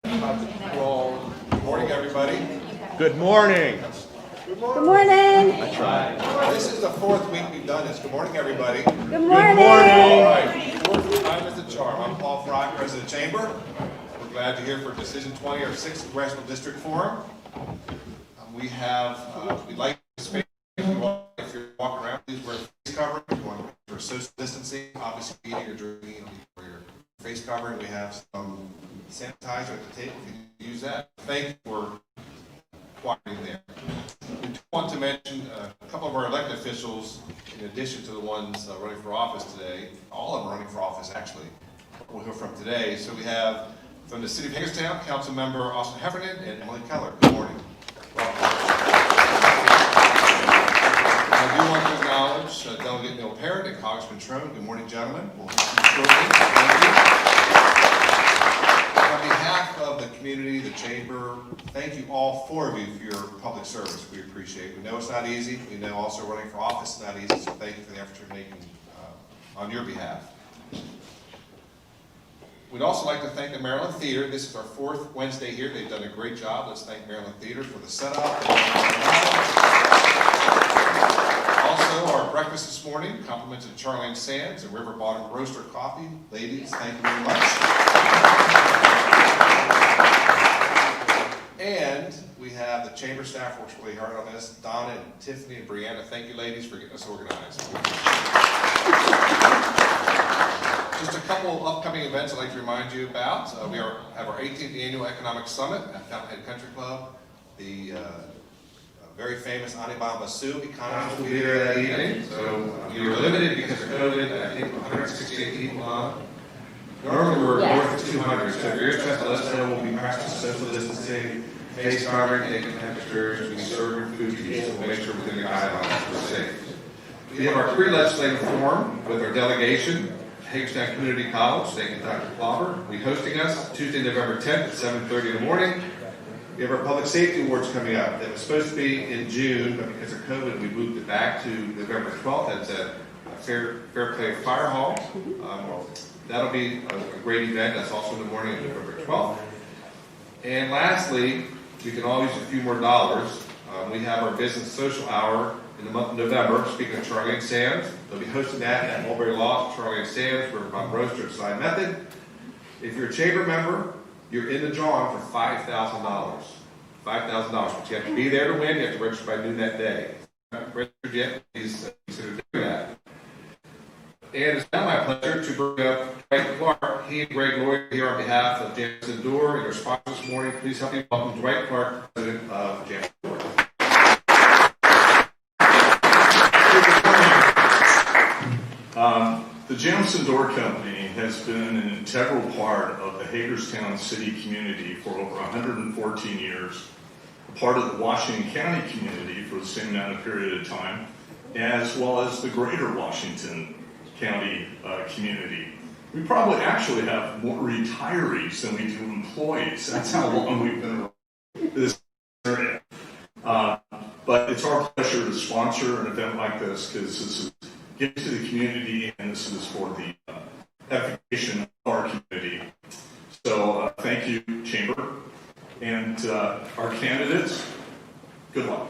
Well, good morning, everybody. Good morning. Good morning. I tried. This is the fourth week we've done this. Good morning, everybody. Good morning. Good morning. All right, fourth time is the charm. I'm Paul Frey, President of the Chamber. We're glad to hear for Decision 20, our 6th Congressional District Forum. We'd like to speak. If you're walking around, please wear a face covering. If you want for social distancing, obviously eating or drinking, for your face covering. We have some sanitizer at the table if you can use that. Thank you for cooperating there. We do want to mention a couple of our elected officials, in addition to the ones running for office today. All of them are running for office, actually. We'll hear from today. So we have from the City of Hagerstown, Council Member Austin Heffernan and Emily Keller. Good morning. Welcome. I do want to acknowledge Delegate Neil Parrott and Congressman Trone. Good morning, gentlemen. We'll hear from you shortly. Thank you. On behalf of the community, the Chamber, thank you all four of you for your public service. We appreciate it. We know it's not easy. We know also running for office is not easy, so thank you for the effort you're making on your behalf. We'd also like to thank the Maryland Theater. This is our fourth Wednesday here. They've done a great job. Let's thank Maryland Theater for the setup. Also, our breakfast this morning, compliments of Charlene Sands and River Bottom Roaster Coffee. Ladies, thank you very much. And we have the Chamber staff works really hard on this. Donna and Tiffany and Brianna, thank you ladies for getting us organized. Just a couple of upcoming events I'd like to remind you about. We have our 18th Annual Economic Summit at Fountainhead Country Club. The very famous Anibal Basu economist will be there that evening. So we were limited because of COVID. I think 168 people on. Normally we're north of 200, so if you're interested, let us know. We'll be practicing social distancing, face covering, taking temperatures, we serve food to you, so we'll make sure within the guidelines we're safe. We have our pre-legislative forum with our delegation, Hagerstown Community College. Thank you, Dr. Klauber. We're hosting us Tuesday, November 10th at 7:30 in the morning. We have our Public Safety Awards coming up. It was supposed to be in June, but because of COVID, we moved it back to November 12th. That's at Fair Play Fire Hall. That'll be a great event. That's also in the morning of November 12th. And lastly, we can all use a few more dollars. We have our Business Social Hour in the month of November. Speaking of Charlene Sands, they'll be hosting that at Mulberry Loft. Charlene Sands, River Bottom Roaster, and Side Method. If you're a Chamber member, you're in the drawing for $5,000. $5,000, but you have to be there to win. You have to register by noon that day. If you're not registered yet, please consider doing that. And it's now my pleasure to bring up Dwight Clark. He and Greg Lloyd here on behalf of Jamison Door and their sponsors this morning. Please help me welcome Dwight Clark, President of Jamison Door. The Jamison Door Company has been an integral part of the Hagerstown city community for over 114 years, a part of the Washington County community for the same amount of period of time, as well as the greater Washington County community. We probably actually have more retirees than we do employees. That's how long we've been around this area. But it's our pleasure to sponsor an event like this because this is given to the community and this is for the edification of our community. So thank you, Chamber. And our candidates, good luck.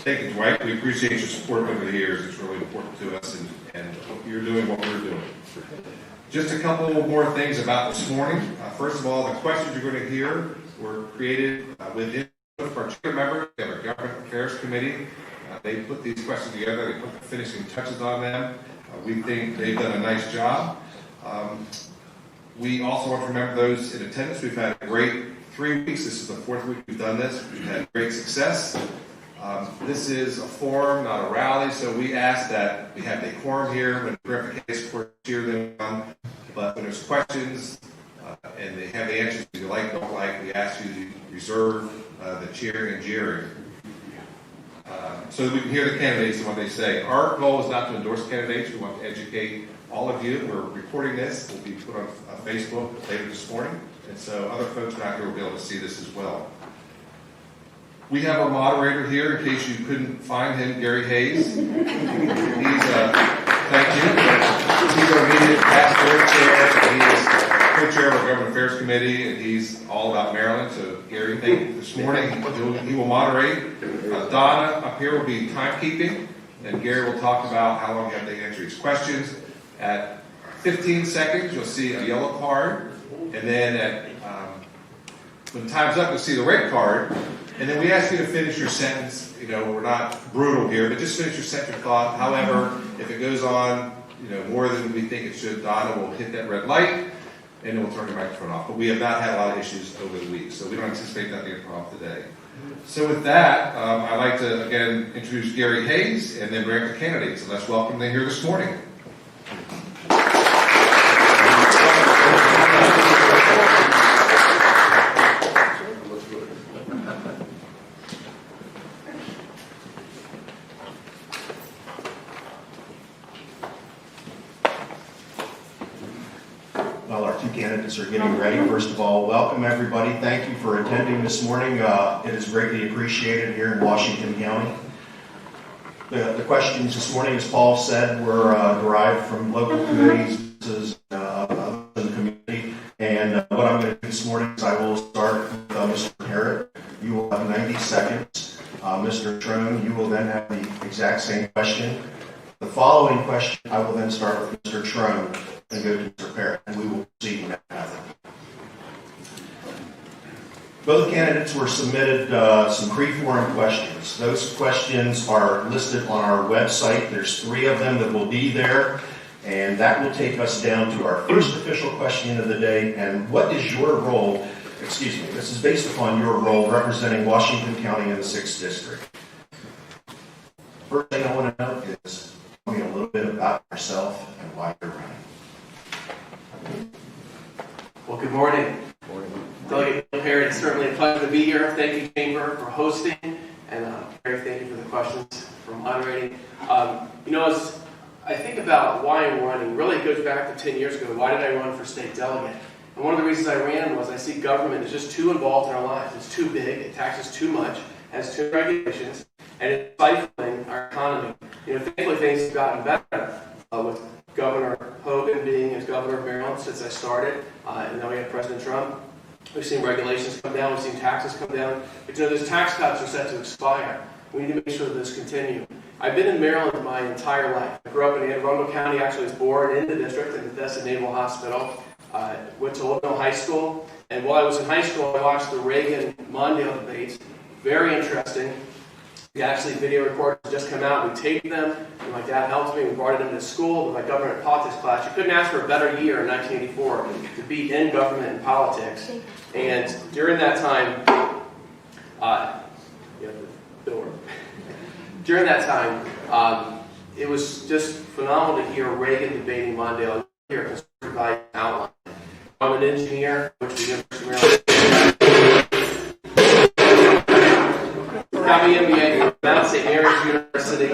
Thank you, Dwight. We appreciate your support over the years. It's really important to us, and you're doing what we're doing. Just a couple more things about this morning. First of all, the questions you're going to hear were created within our Chamber members. We have our Government Affairs Committee. They put these questions together. They put the finishing touches on them. We think they've done a nice job. We also want to remember those in attendance. We've had a great 3 weeks. This is the fourth week we've done this. We've had great success. This is a forum, not a rally, so we ask that we have a quorum here. When we're at the case, we're cheer them on. But when there's questions and they have the answers you like, don't like, we ask you to reserve the cheering and jeering. So that we can hear the candidates and what they say. Our goal is not to endorse candidates. We want to educate all of you. We're recording this. It will be put on Facebook later this morning. And so other folks out here will be able to see this as well. We have our moderator here, in case you couldn't find him, Gary Hayes. He's, thank you. He's our immediate past board chair. He is co-chair of our Government Affairs Committee, and he's all about Maryland. So Gary, thank you this morning. He will moderate. Donna up here will be timekeeping, and Gary will talk about how long you have to answer each questions. At 15 seconds, you'll see a yellow card, and then at when time's up, you'll see the red card, and then we ask you to finish your sentence. You know, we're not brutal here, but just finish your sentence thought. However, if it goes on, more than we think it should, Donna will hit that red light, and we'll turn the microphone off. But we have not had a lot of issues over the week, so we don't anticipate that being a problem today. So with that, I'd like to, again, introduce Gary Hayes, and then bring up the candidates. So let's welcome them here this morning. While our two candidates are getting ready, first of all, welcome everybody. Thank you for attending this morning. It is greatly appreciated here in Washington County. The questions this morning, as Paul said, were derived from local committees of the community. And what I'm going to do this morning is I will start with Mr. Parrott. You will have 90 seconds. Mr. Trone, you will then have the exact same question. The following question, I will then start with Mr. Trone and go to Mr. Parrott, and we will proceed in that method. Both candidates were submitted some pre-form questions. Those questions are listed on our website. There's 3 of them that will be there, and that will take us down to our first official question of the day. And what is your role? Excuse me. This is based upon your role representing Washington County in the 6th District. First thing I want to know is tell me a little bit about yourself and why you're running. Well, good morning. Delegate Parrott, it's certainly a pleasure to be here. Thank you, Chamber, for hosting, and Gary, thank you for the questions, for moderating. As I think about why I'm running, really it goes back to 10 years ago. Why did I run for state delegate? And one of the reasons I ran was I see government is just too involved in our lives. It's too big, it taxes too much, has too many regulations, and it's stifling our economy. Thankfully things have gotten better with Governor Hogan being as governor of Maryland since I started, and now we have President Trump. We've seen regulations come down, we've seen taxes come down, but those tax cuts are set to expire. We need to make sure that this continue. I've been in Maryland my entire life. I grew up in Anne Arundel County, actually was born in the district at Bethesda Naval Hospital. Went to Old Mill High School, and while I was in high school, I watched the Reagan-Mondale debates. Very interesting. We actually video recorders just come out. We taped them, and my dad helped me. We brought it into school with my government politics class. You couldn't ask for a better year in 1984 to be in government and politics. And during that time, it was just phenomenal to hear Reagan debating Mondale. Hear a conservative value outline. I'm an engineer, which the University of Maryland. Got my MBA from Mount St. Mary's University,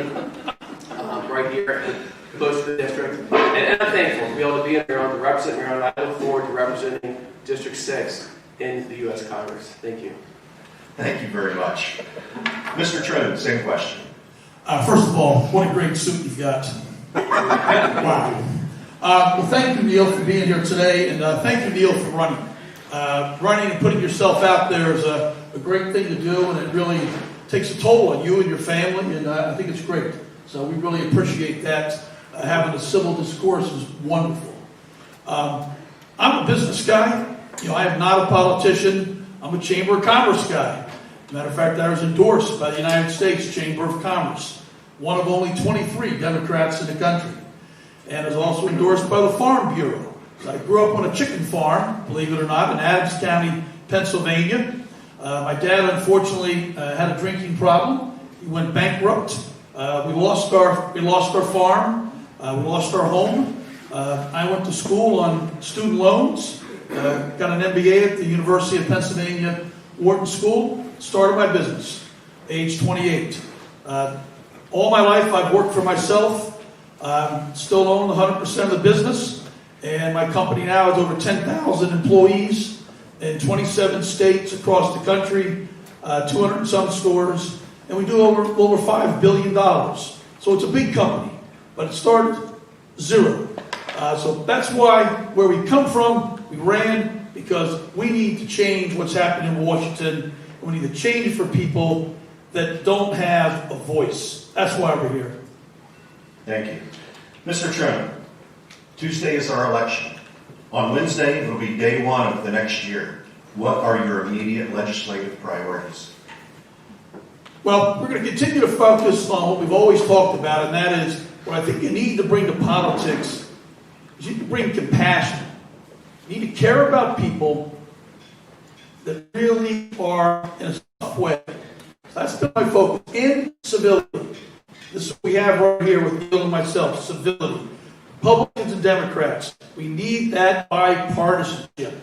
right here, close to the district. And I'm thankful to be able to be in Maryland, to represent Maryland. I look forward to representing District 6 in the U.S. Congress. Thank you. Thank you very much. Mr. Trone, same question. First of all, what a great suit you've got. Wow. Well, thank you, Neil, for being here today, and thank you, Neil, for running. Running and putting yourself out there is a great thing to do, and it really takes a toll on you and your family, and I think it's great. So we really appreciate that. Having a civil discourse is wonderful. I'm a business guy. I am not a politician. I'm a Chamber of Commerce guy. Matter of fact, I was endorsed by the United States Chamber of Commerce, one of only 23 Democrats in the country, and is also endorsed by the Farm Bureau. So I grew up on a chicken farm, believe it or not, in Adams County, Pennsylvania. My dad, unfortunately, had a drinking problem. He went bankrupt. We lost our farm. We lost our home. I went to school on student loans. Got an MBA at the University of Pennsylvania Wharton School. Started my business, age 28. All my life, I've worked for myself. Still own 100% of the business. And my company now has over 10,000 employees in 27 states across the country, 200 and some stores, and we do over $5 billion. So it's a big company, but it started zero. So that's why, where we come from, we ran, because we need to change what's happening in Washington. We need to change it for people that don't have a voice. That's why we're here. Thank you. Mr. Trone, Tuesday is our election. On Wednesday, it'll be day one of the next year. What are your immediate legislative priorities? Well, we're going to continue to focus on what we've always talked about, and that is what I think you need to bring to politics is you need to bring compassion. You need to care about people that really are in a tough way. That's been my focus. In civility. This is what we have right here with Bill and myself, civility. Republicans and Democrats, we need that bipartisanship.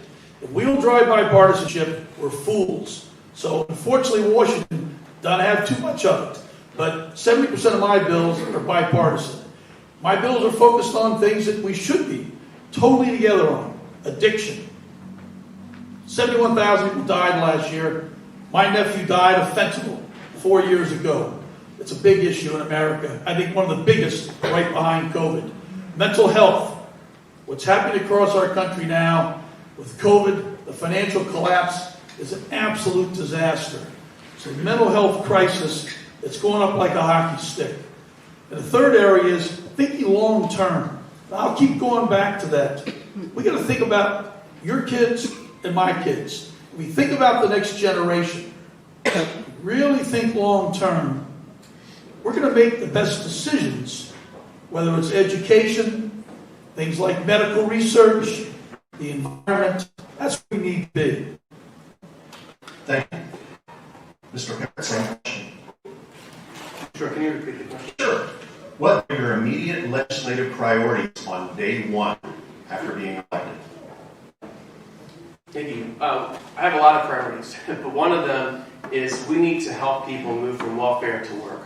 If we don't drive bipartisanship, we're fools. So unfortunately, Washington doesn't have too much of it. But 70% of my bills are bipartisan. My bills are focused on things that we should be totally together on. Addiction. 71,000 people died last year. My nephew died of fentanyl 4 years ago. It's a big issue in America. I think one of the biggest right behind COVID. Mental health. What's happening across our country now with COVID, the financial collapse, is an absolute disaster. It's a mental health crisis that's going up like a hockey stick. And the third area is thinking long term. I'll keep going back to that. We got to think about your kids and my kids. We think about the next generation. Really think long term. We're going to make the best decisions, whether it's education, things like medical research, the environment. That's what we need to be. Thank you. Mr. Parrott, same question. Sure, can you repeat the question? Sure. What are your immediate legislative priorities on day one after being elected? Thank you. I have a lot of priorities, but one of them is we need to help people move from welfare to work.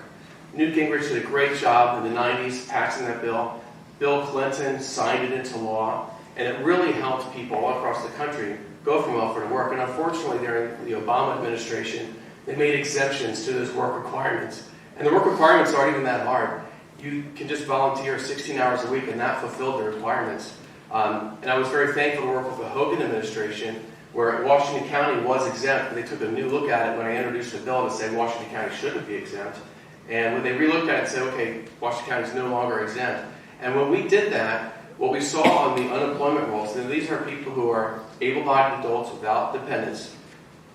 Newt Gingrich did a great job in the 90s passing that bill. Bill Clinton signed it into law, and it really helped people all across the country go from welfare to work. And unfortunately, during the Obama administration, they made exemptions to those work requirements. And the work requirements aren't even that hard. You can just volunteer 16 hours a week, and that fulfilled the requirements. And I was very thankful to work with the Hogan administration, where Washington County was exempt. They took a new look at it when I introduced the bill to say Washington County shouldn't be exempt. And when they relooked at it and said, okay, Washington County is no longer exempt. And when we did that, what we saw on the unemployment rolls, and these are people who are able-bodied adults without dependents,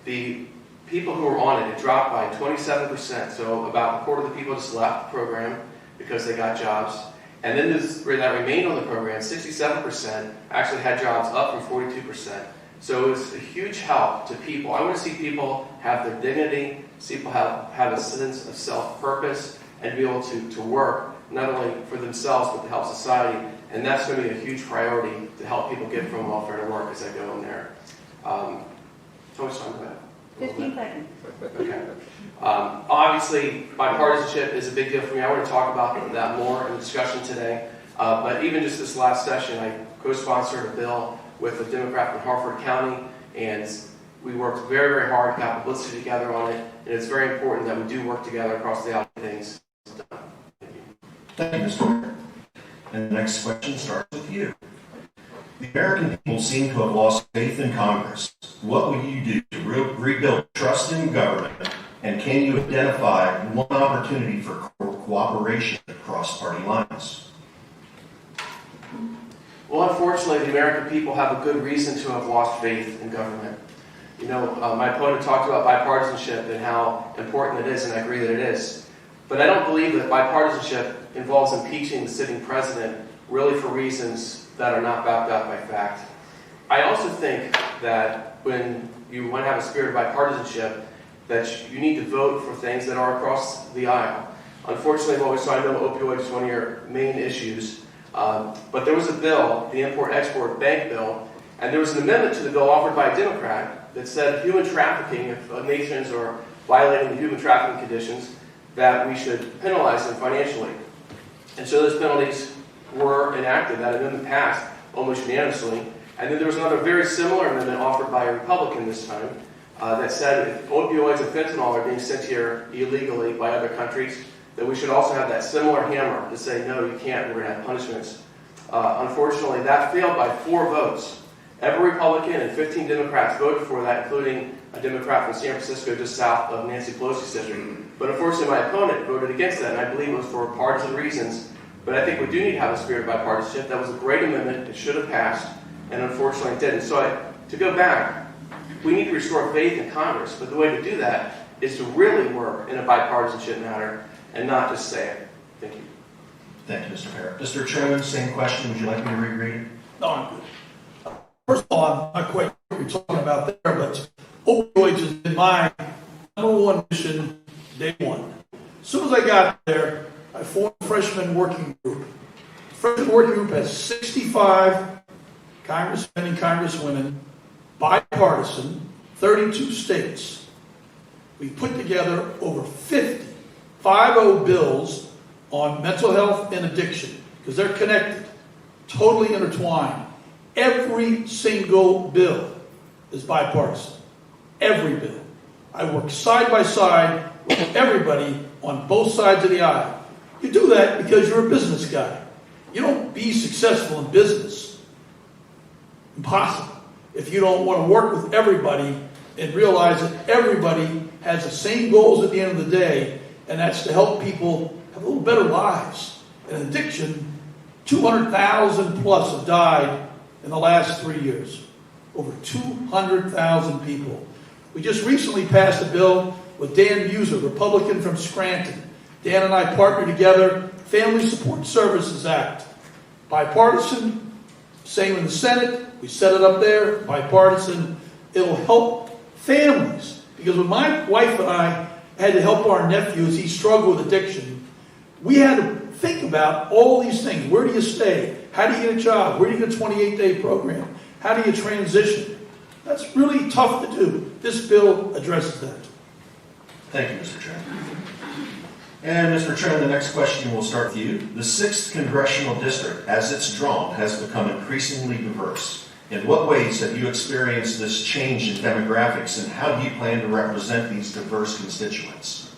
the people who were on it dropped by 27%. So about a quarter of the people just left the program because they got jobs. And then that remained on the program, 67% actually had jobs, up from 42%. So it was a huge help to people. I want to see people have their dignity, see people have a sense of self-purpose, and be able to work, not only for themselves, but to help society. And that's going to be a huge priority to help people get from welfare to work as I go in there. How much time do I have? 15 seconds. Okay. Obviously, bipartisanship is a big deal for me. I want to talk about that more in the discussion today. But even just this last session, I co-sponsored a bill with a Democrat from Harford County, and we worked very, very hard, got publicity together on it, and it's very important that we do work together across the aisle to get things done. Thank you, Mr. Parrott. And the next question starts with you. The American people seem to have lost faith in Congress. What will you do to rebuild trust in government, and can you identify one opportunity for cooperation across party lines? Well, unfortunately, the American people have a good reason to have lost faith in government. You know, my opponent talked about bipartisanship and how important it is, and I agree that it is. But I don't believe that bipartisanship involves impeaching the sitting president really for reasons that are not backed up by fact. I also think that when you want to have a spirit of bipartisanship, that you need to vote for things that are across the aisle. Unfortunately, what we saw, I know opioids is one of your main issues, but there was a bill, the Import-Export Bank Bill, and there was an amendment to the bill offered by a Democrat that said human trafficking, if nations are violating the human trafficking conditions, that we should penalize them financially. And so those penalties were enacted. That amendment passed almost unanimously. And then there was another very similar amendment offered by a Republican this time that said if opioids and fentanyl are being sent here illegally by other countries, that we should also have that similar hammer to say, no, you can't, we're going to have punishments. Unfortunately, that failed by 4 votes. Every Republican and 15 Democrats voted for that, including a Democrat from San Francisco just south of Nancy Pelosi's district. But unfortunately, my opponent voted against that, and I believe it was for partisan reasons. But I think we do need to have a spirit of bipartisanship. That was a great amendment. It should have passed, and unfortunately it didn't. So to go back, we need to restore faith in Congress. But the way to do that is to really work in a bipartisanship matter and not just say it. Thank you. Thank you, Mr. Parrott. Mr. Trone, same question. Would you like me to reread it? No, I'm good. First of all, I'm not quite sure what you're talking about there, but opioids has been my number one mission day one. As soon as I got there, I formed a freshman working group. The freshman working group has 65 congressmen and congresswomen, bipartisan, 32 states. We put together over 50 bills on mental health and addiction, because they're connected, totally intertwined. Every single bill is bipartisan. Every bill. I work side by side with everybody on both sides of the aisle. You do that because you're a business guy. You don't be successful in business. Impossible. If you don't want to work with everybody and realize that everybody has the same goals at the end of the day, and that's to help people have a little better lives. And addiction, 200,000 plus have died in the last 3 years. Over 200,000 people. We just recently passed a bill with Dan Muser, Republican from Scranton. Dan and I partnered together, Family Support Services Act. Bipartisan, same in the Senate. We set it up there, bipartisan. It'll help families. Because when my wife and I had to help our nephew as he struggled with addiction, we had to think about all these things. Where do you stay? How do you get a job? Where do you get a 28-day program? How do you transition? That's really tough to do. This bill addresses that. Thank you, Mr. Trone. And Mr. Trone, the next question will start with you. The 6th Congressional District, as it's drawn, has become increasingly diverse. In what ways have you experienced this change in demographics, and how do you plan to represent these diverse constituents?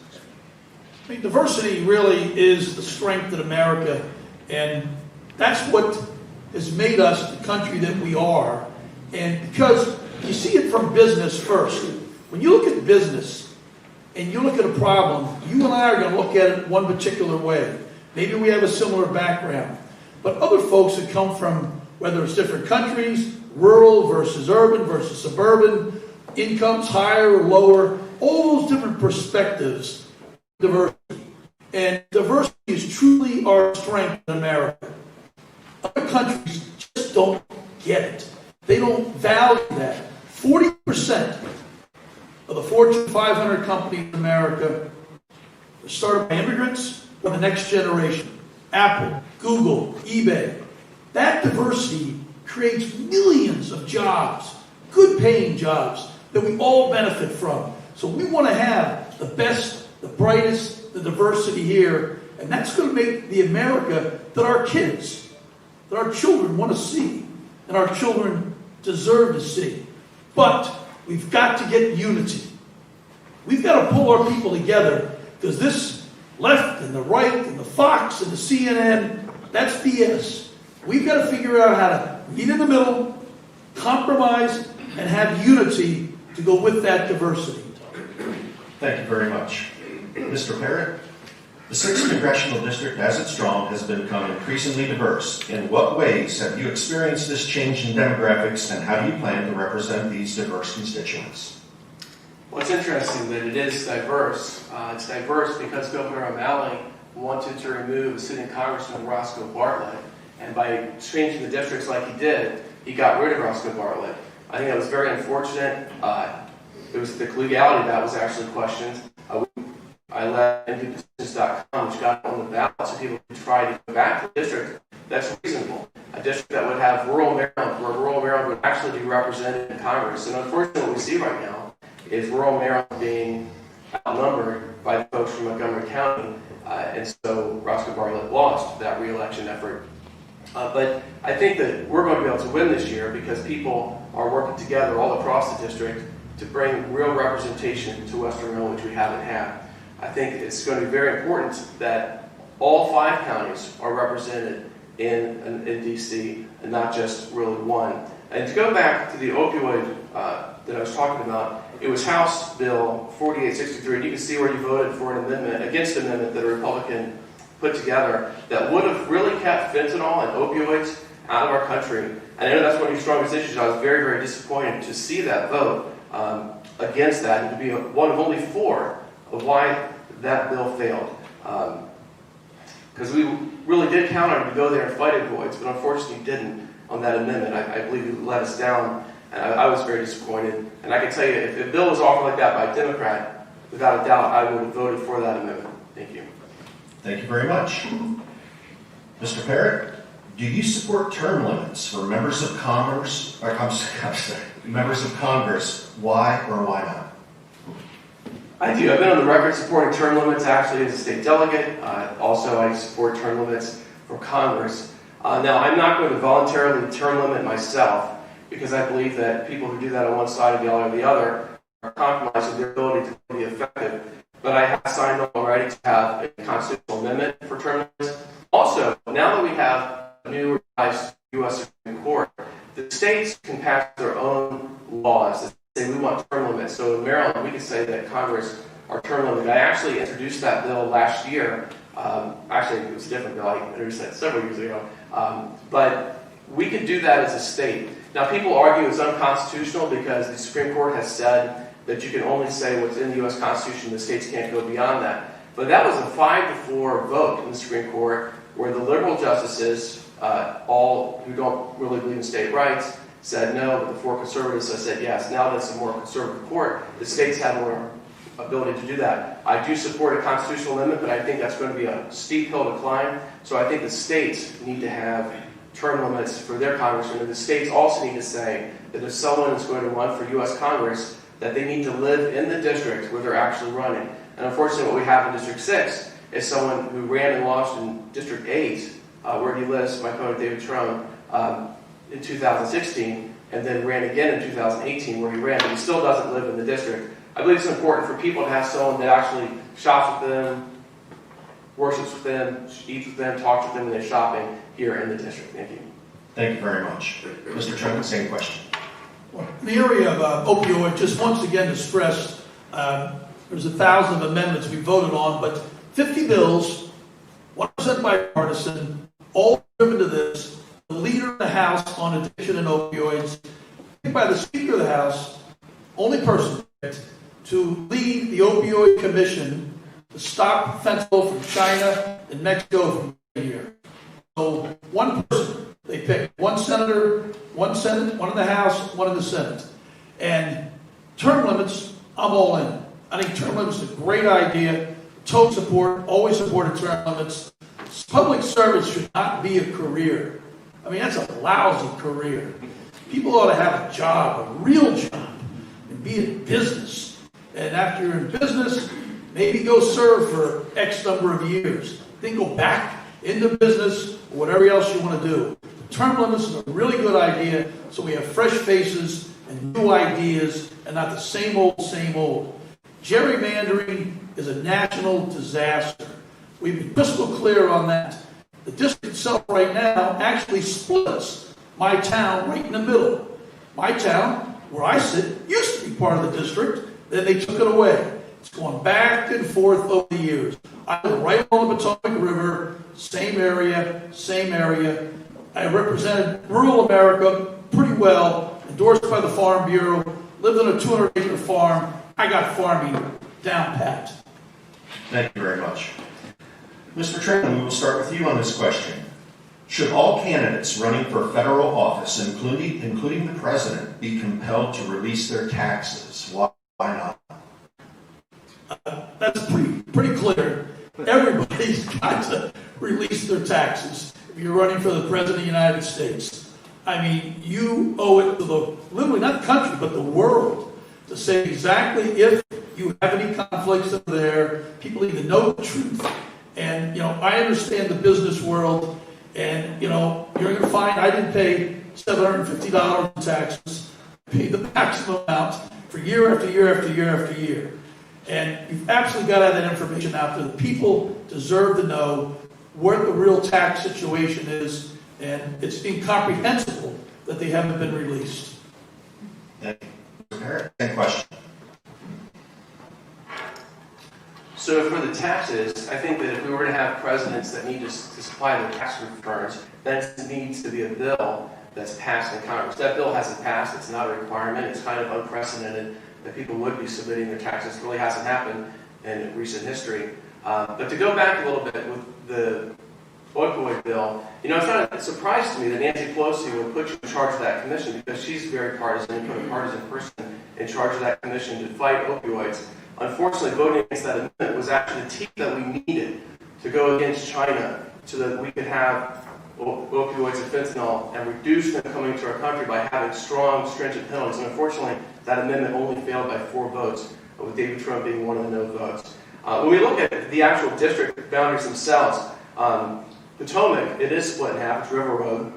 I mean, diversity really is the strength of America, and that's what has made us the country that we are. And because you see it from business first. When you look at business and you look at a problem, you and I are going to look at it one particular way. Maybe we have a similar background. But other folks that come from, whether it's different countries, rural versus urban versus suburban, incomes higher or lower, all those different perspectives, diversity. And diversity is truly our strength in America. Other countries just don't get it. They don't value that. 40% of the Fortune 500 companies in America are started by immigrants or the next generation. Apple, Google, eBay. That diversity creates millions of jobs, good paying jobs that we all benefit from. So we want to have the best, the brightest, the diversity here, and that's going to make the America that our kids, that our children want to see, and our children deserve to see. But we've got to get unity. We've got to pull our people together, because this left and the right and the Fox and the CNN, that's BS. We've got to figure out how to meet in the middle, compromise, and have unity to go with that diversity. Thank you very much. Mr. Parrott, the 6th Congressional District, as it's drawn, has become increasingly diverse. In what ways have you experienced this change in demographics, and how do you plan to represent these diverse constituents? Well, it's interesting that it is diverse. It's diverse because Governor O'Malley wanted to remove a sitting Congressman, Roscoe Bartlett, and by changing the districts like he did, he got rid of Roscoe Bartlett. I think that was very unfortunate. It was the legality of that was actually questioned. I led NDPositions.com, which got on the ballot so people could try to go back to the district. That's reasonable. A district that would have rural Maryland, where rural Maryland would actually be represented in Congress. And unfortunately, what we see right now is rural Maryland being outnumbered by the folks from Montgomery County. And so Roscoe Bartlett lost that re-election effort. But I think that we're going to be able to win this year because people are working together all across the district to bring real representation to Western Maryland, which we haven't had. I think it's going to be very important that all 5 counties are represented in DC, and not just really one. And to go back to the opioid that I was talking about, it was House Bill 4863, and you can see where you voted for an amendment, against an amendment that a Republican put together that would have really kept fentanyl and opioids out of our country. And I know that's one of your strongest issues. I was very, very disappointed to see that vote against that, and to be one of only 4 of why that bill failed. Because we really did count on it to go there and fight opioids, but unfortunately didn't on that amendment. I believe it let us down, and I was very disappointed. And I can tell you, if a bill was offered like that by a Democrat, without a doubt, I would have voted for that amendment. Thank you. Thank you very much. Mr. Parrott, do you support term limits for members of Congress, members of Congress? Why or why not? I do. I've been on the record supporting term limits actually as a state delegate. Also, I support term limits for Congress. Now, I'm not going to voluntarily term limit myself because I believe that people who do that on one side of the aisle or the other are compromising their ability to be effective. But I have signed on already to have a constitutional amendment for term limits. Also, now that we have a new revised U.S. Supreme Court, the states can pass their own laws that say we want term limits. So in Maryland, we can say that Congress are term limited. I actually introduced that bill last year. Actually, it was a different bill. I introduced that several years ago. But we can do that as a state. Now, people argue it's unconstitutional because the Supreme Court has said that you can only say what's in the U.S. Constitution. The states can't go beyond that. But that was a 5-4 vote in the Supreme Court where the liberal justices, all who don't really believe in state rights, said no, but the 4 conservatives said yes. Now that it's a more conservative court, the states have more ability to do that. I do support a constitutional amendment, but I think that's going to be a steep hill to climb. So I think the states need to have term limits for their congressmen, and the states also need to say that if someone is going to run for U.S. Congress, that they need to live in the district where they're actually running. And unfortunately, what we have in District 6 is someone who ran and lost in District 8, where he lives, my opponent David Trone, in 2016, and then ran again in 2018 where he ran, but he still doesn't live in the district. I believe it's important for people to have someone that actually shops with them, worships with them, eats with them, talks with them when they're shopping here in the district. Thank you. Thank you very much. Mr. Trone, same question. In the area of opioid, just once again to stress, there's 1,000 amendments we voted on, but 50 bills, 1% bipartisan, all driven to this. The leader in the House on addiction and opioids, picked by the Speaker of the House, only person picked to lead the Opioid Commission to stop fentanyl from China and Mexico from here. So one person, they picked one senator, one Senate, one in the House, one in the Senate. And term limits, I'm all in. I think term limits is a great idea. Total support, always supported term limits. Public service should not be a career. I mean, that's a lousy career. People ought to have a job, a real job, and be in business. And after you're in business, maybe go serve for X number of years. Then go back into business or whatever else you want to do. Term limits is a really good idea, so we have fresh faces and new ideas and not the same old, same old. Gerrymandering is a national disaster. We've been crystal clear on that. The district itself right now actually splits my town right in the middle. My town, where I sit, used to be part of the district, then they took it away. It's going back and forth over the years. I live right on the Potomac River, same area. I represented rural America pretty well, endorsed by the Farm Bureau, lived on a 200-acre farm. I got farming down pat. Thank you very much. Mr. Trone, we will start with you on this question. Should all candidates running for federal office, including the president, be compelled to release their taxes? Why not? That's pretty clear. Everybody's got to release their taxes if you're running for the President of the United States. I mean, you owe it to literally not the country, but the world to say exactly if you have any conflicts that are there. People need to know the truth. And, I understand the business world, and, you're going to find I didn't pay $750 in taxes. I paid the maximum amount for year after year after year after year. And you've absolutely got to have that information out there. The people deserve to know what the real tax situation is, and it's incomprehensible that they haven't been released. Thank you. Mr. Parrott, same question. So for the taxes, I think that if we were to have presidents that need to supply their tax returns, that needs to be a bill that's passed in Congress. That bill hasn't passed. It's not a requirement. It's kind of unprecedented that people would be submitting their taxes. It really hasn't happened in recent history. But to go back a little bit with the opioid bill, you know, it's not a surprise to me that Nancy Pelosi would put you in charge of that commission because she's very partisan and put a partisan person in charge of that commission to fight opioids. Unfortunately, voting against that amendment was actually the teeth that we needed to go against China so that we could have opioids and fentanyl and reduce them coming to our country by having strong, stringent penalties. And unfortunately, that amendment only failed by 4 votes, with David Trone being one of the no votes. When we look at the actual district boundaries themselves, Potomac, it is split in half, it's River Road,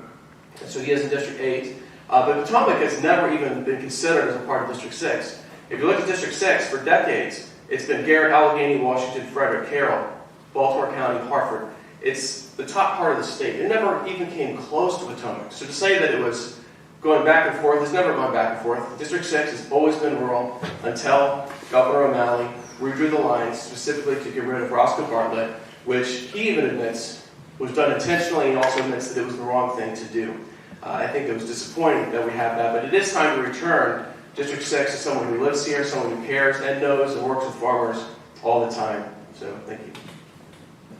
so he is in District 8. But Potomac has never even been considered as a part of District 6. If you look at District 6, for decades, it's been Garrett, Allegheny, Washington, Frederick, Carroll, Baltimore County, Hartford. It's the top part of the state. It never even came close to Potomac. So to say that it was going back and forth, it's never gone back and forth. District 6 has always been rural until Governor O'Malley redrew the lines specifically to get rid of Roscoe Bartlett, which he even admits was done intentionally and also admits that it was the wrong thing to do. I think it was disappointing that we have that, but it is time to return District 6 to someone who lives here, someone who cares and knows and works with farmers all the time. So, thank you.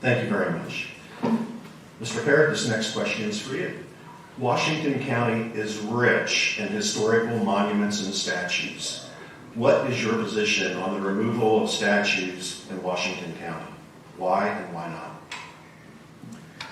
Thank you very much. Mr. Parrott, this next question is for you. Washington County is rich in historical monuments and statues. What is your position on the removal of statues in Washington County? Why and why not?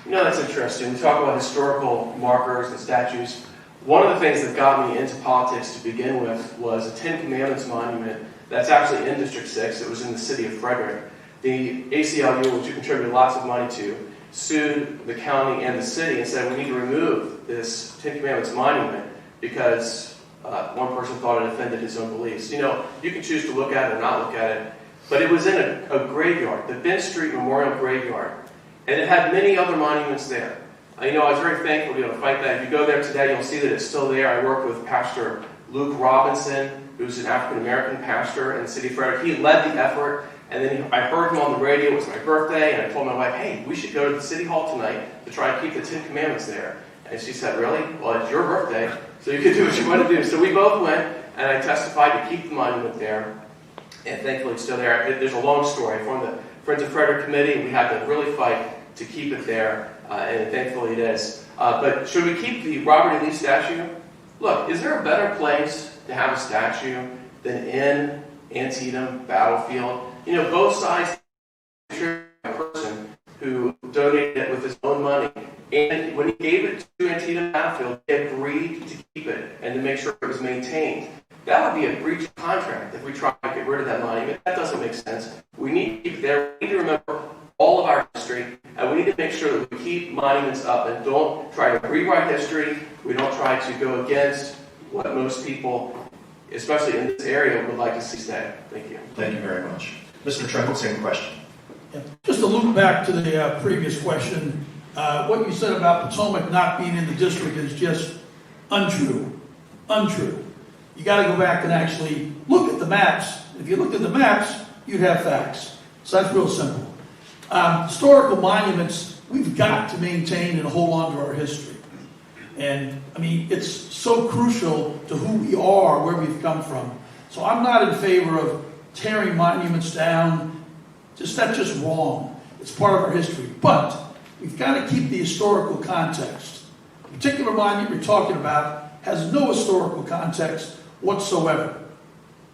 You know, that's interesting. We talk about historical markers and statues. One of the things that got me into politics to begin with was a 10 Commandments monument that's actually in District 6. It was in the city of Frederick. The ACLU, which you contributed lots of money to, sued the county and the city and said, we need to remove this 10 Commandments monument because one person thought it offended his own beliefs. You know, you can choose to look at it or not look at it, but it was in a graveyard, the Benn Street Memorial Graveyard, and it had many other monuments there. You know, I was very thankful to be able to fight that. If you go there today, you'll see that it's still there. I worked with Pastor Luke Robinson, who's an African-American pastor in the city of Frederick. He led the effort, and then I heard him on the radio. It was my birthday, and I told my wife, hey, we should go to the city hall tonight to try and keep the 10 Commandments there. And she said, really? Well, it's your birthday, so you can do what you want to do. So we both went, and I testified to keep the monument there, and thankfully it's still there. There's a long story. I formed the Friends of Frederick Committee, and we had to really fight to keep it there, and thankfully it is. But should we keep the Robert E. Lee statue? Look, is there a better place to have a statue than in Antietam battlefield? You know, both sides a person who donated it with his own money. And when he gave it to Antietam battlefield, he agreed to keep it and to make sure it was maintained. That would be a breach of contract if we try to get rid of that monument. That doesn't make sense. We need to keep it there. We need to remember all of our history, and we need to make sure that we keep monuments up and don't try to rewrite history. We don't try to go against what most people, especially in this area, would like to see stay. Thank you. Thank you very much. Mr. Trone, same question. Yeah. Just to loop back to the previous question, what you said about Potomac not being in the district is just untrue. Untrue. You got to go back and actually look at the maps. If you looked at the maps, you'd have facts. So that's real simple. Historical monuments, we've got to maintain and hold on to our history. And, I mean, it's so crucial to who we are, where we've come from. So I'm not in favor of tearing monuments down. That's just wrong. It's part of our history. But we've got to keep the historical context. The particular monument you're talking about has no historical context whatsoever.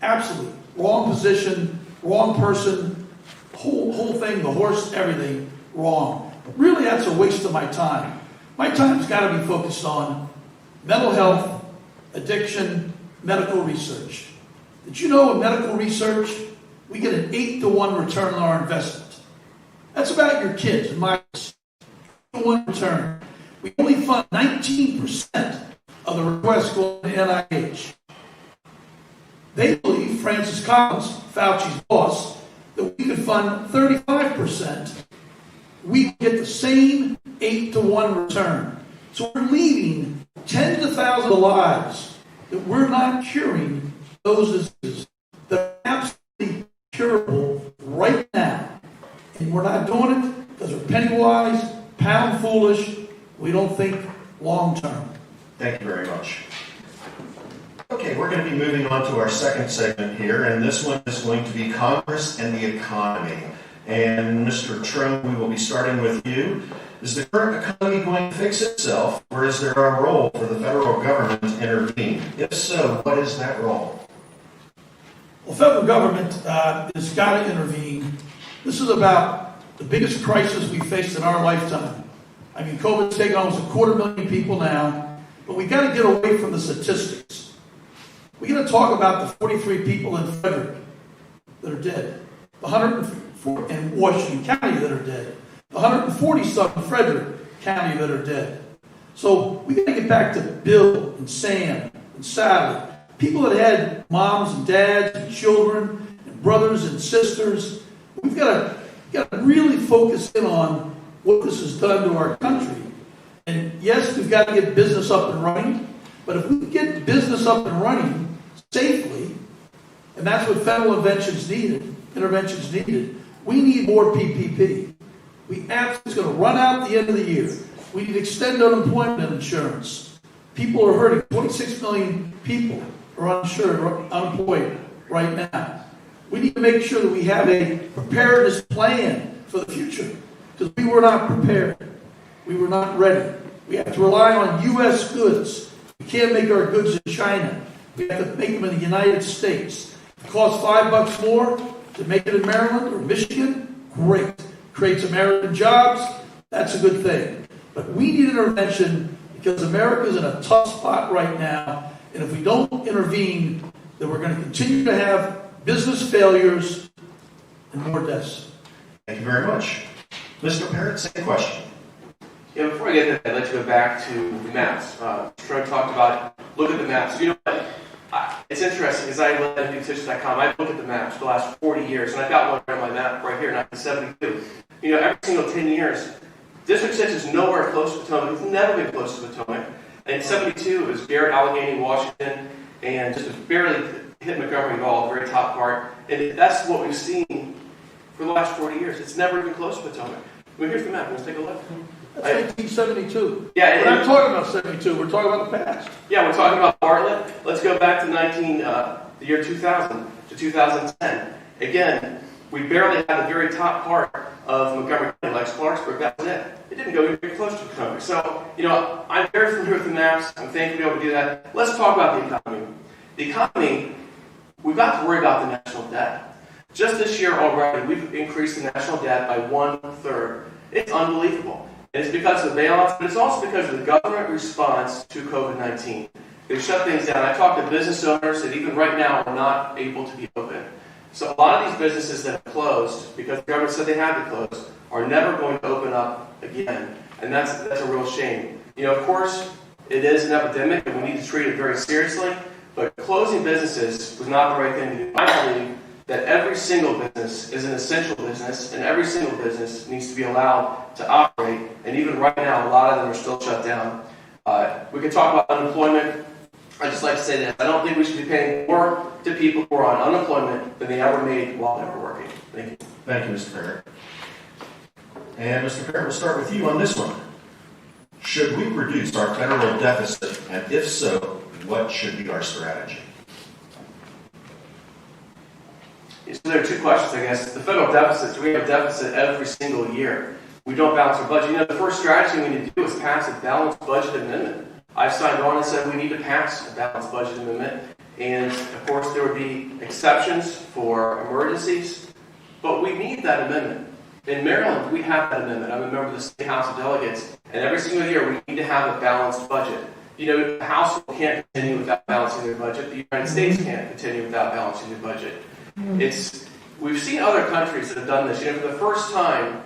Absolutely. Wrong position, wrong person, whole thing, the horse, everything, wrong. But really, that's a waste of my time. My time's got to be focused on mental health, addiction, medical research. Did you know in medical research, we get an 8-to-1 return on our investment? That's about your kids and my 8-to-1 return. We only fund 19% of the requests going to NIH. They believe, Francis Collins, Fauci's boss, that we could fund 35%. we get the same 8-to-1 return. So we're leaving tens of thousands of lives that we're not curing those diseases that are absolutely curable right now. And we're not doing it because we're penny wise, pound foolish. We don't think long term. Thank you very much. Okay, we're going to be moving on to our second segment here, and this one is going to be Congress and the economy. And Mr. Trone, we will be starting with you. Is the current economy going to fix itself, or is there a role for the federal government to intervene? If so, what is that role? Well, federal government has got to intervene. This is about the biggest crisis we faced in our lifetime. I mean, COVID's taken almost 250,000 people now, but we got to get away from the statistics. We got to talk about the 43 people in Frederick that are dead, the 104 in Washington County that are dead, the 140-some in Frederick County that are dead. So we got to get back to Bill and Sam and Sally, people that had moms and dads and children and brothers and sisters. We've got to really focus in on what this has done to our country. And yes, we've got to get business up and running, but if we can get business up and running safely, and that's what federal interventions needed, we need more PPP. It's going to run out at the end of the year. We need extended unemployment insurance. People are hurting. 26 million people are uninsured or unemployed right now. We need to make sure that we have a preparedness plan for the future, because we were not prepared. We were not ready. We have to rely on U.S. goods. We can't make our goods in China. We have to make them in the United States. If it costs $5 more to make it in Maryland or Michigan, great. Creates American jobs, that's a good thing. But we need intervention because America's in a tough spot right now. And if we don't intervene, then we're going to continue to have business failures and more deaths. Thank you very much. Mr. Parrott, same question. Yeah, before I get there, I'd like to go back to the maps. Trone talked about, look at the maps. You know what? It's interesting, because I led newtician.com. I look at the maps for the last 40 years, and I've got one on my map right here, 1972. You know, every single 10 years, District 6 is nowhere close to Potomac. It's never been close to Potomac. And in 72, it was Garrett, Allegheny, Washington, and just barely hit Montgomery Gall, the very top part. And that's what we've seen for the last 40 years. It's never been close to Potomac. Well, here's the map. Let's take a look. That's 1972. Yeah, we're not talking about 72. We're talking about the past. Yeah, we're talking about Bartlett. Let's go back to the year 2000 to 2010. Again, we barely had the very top part of Montgomery County, like Clarksburg. That was it. It didn't go very close to Potomac. So, you know, I'm very familiar with the maps. I'm thankful to be able to do that. Let's talk about the economy. The economy, we've got to worry about the national debt. Just this year already, we've increased the national debt by 1/3. It's unbelievable. And it's because of the bailouts, but it's also because of the government response to COVID-19. They've shut things down. I talked to business owners that even right now are not able to be open. So a lot of these businesses that have closed, because the government said they had to close, are never going to open up again. And that's a real shame. You know, of course, it is an epidemic, and we need to treat it very seriously, but closing businesses was not the right thing to do. I believe that every single business is an essential business, and every single business needs to be allowed to operate, and even right now, a lot of them are still shut down. We can talk about unemployment. I'd just like to say that I don't think we should be paying more to people who are on unemployment than they ever made while they were working. Thank you. Thank you, Mr. Parrott. And Mr. Parrott, we'll start with you on this one. Should we reduce our federal deficit, and if so, what should be our strategy? So there are two questions, I guess. The federal deficit, do we have a deficit every single year? We don't balance our budget. You know, the first strategy we need to do is pass a balanced budget amendment. I signed on and said we need to pass a balanced budget amendment. And, of course, there would be exceptions for emergencies, but we need that amendment. In Maryland, we have that amendment. I'm a member of the State House of Delegates, and every single year we need to have a balanced budget. You know, the House can't continue without balancing their budget. The United States can't continue without balancing their budget. We've seen other countries that have done this. You know, for the first time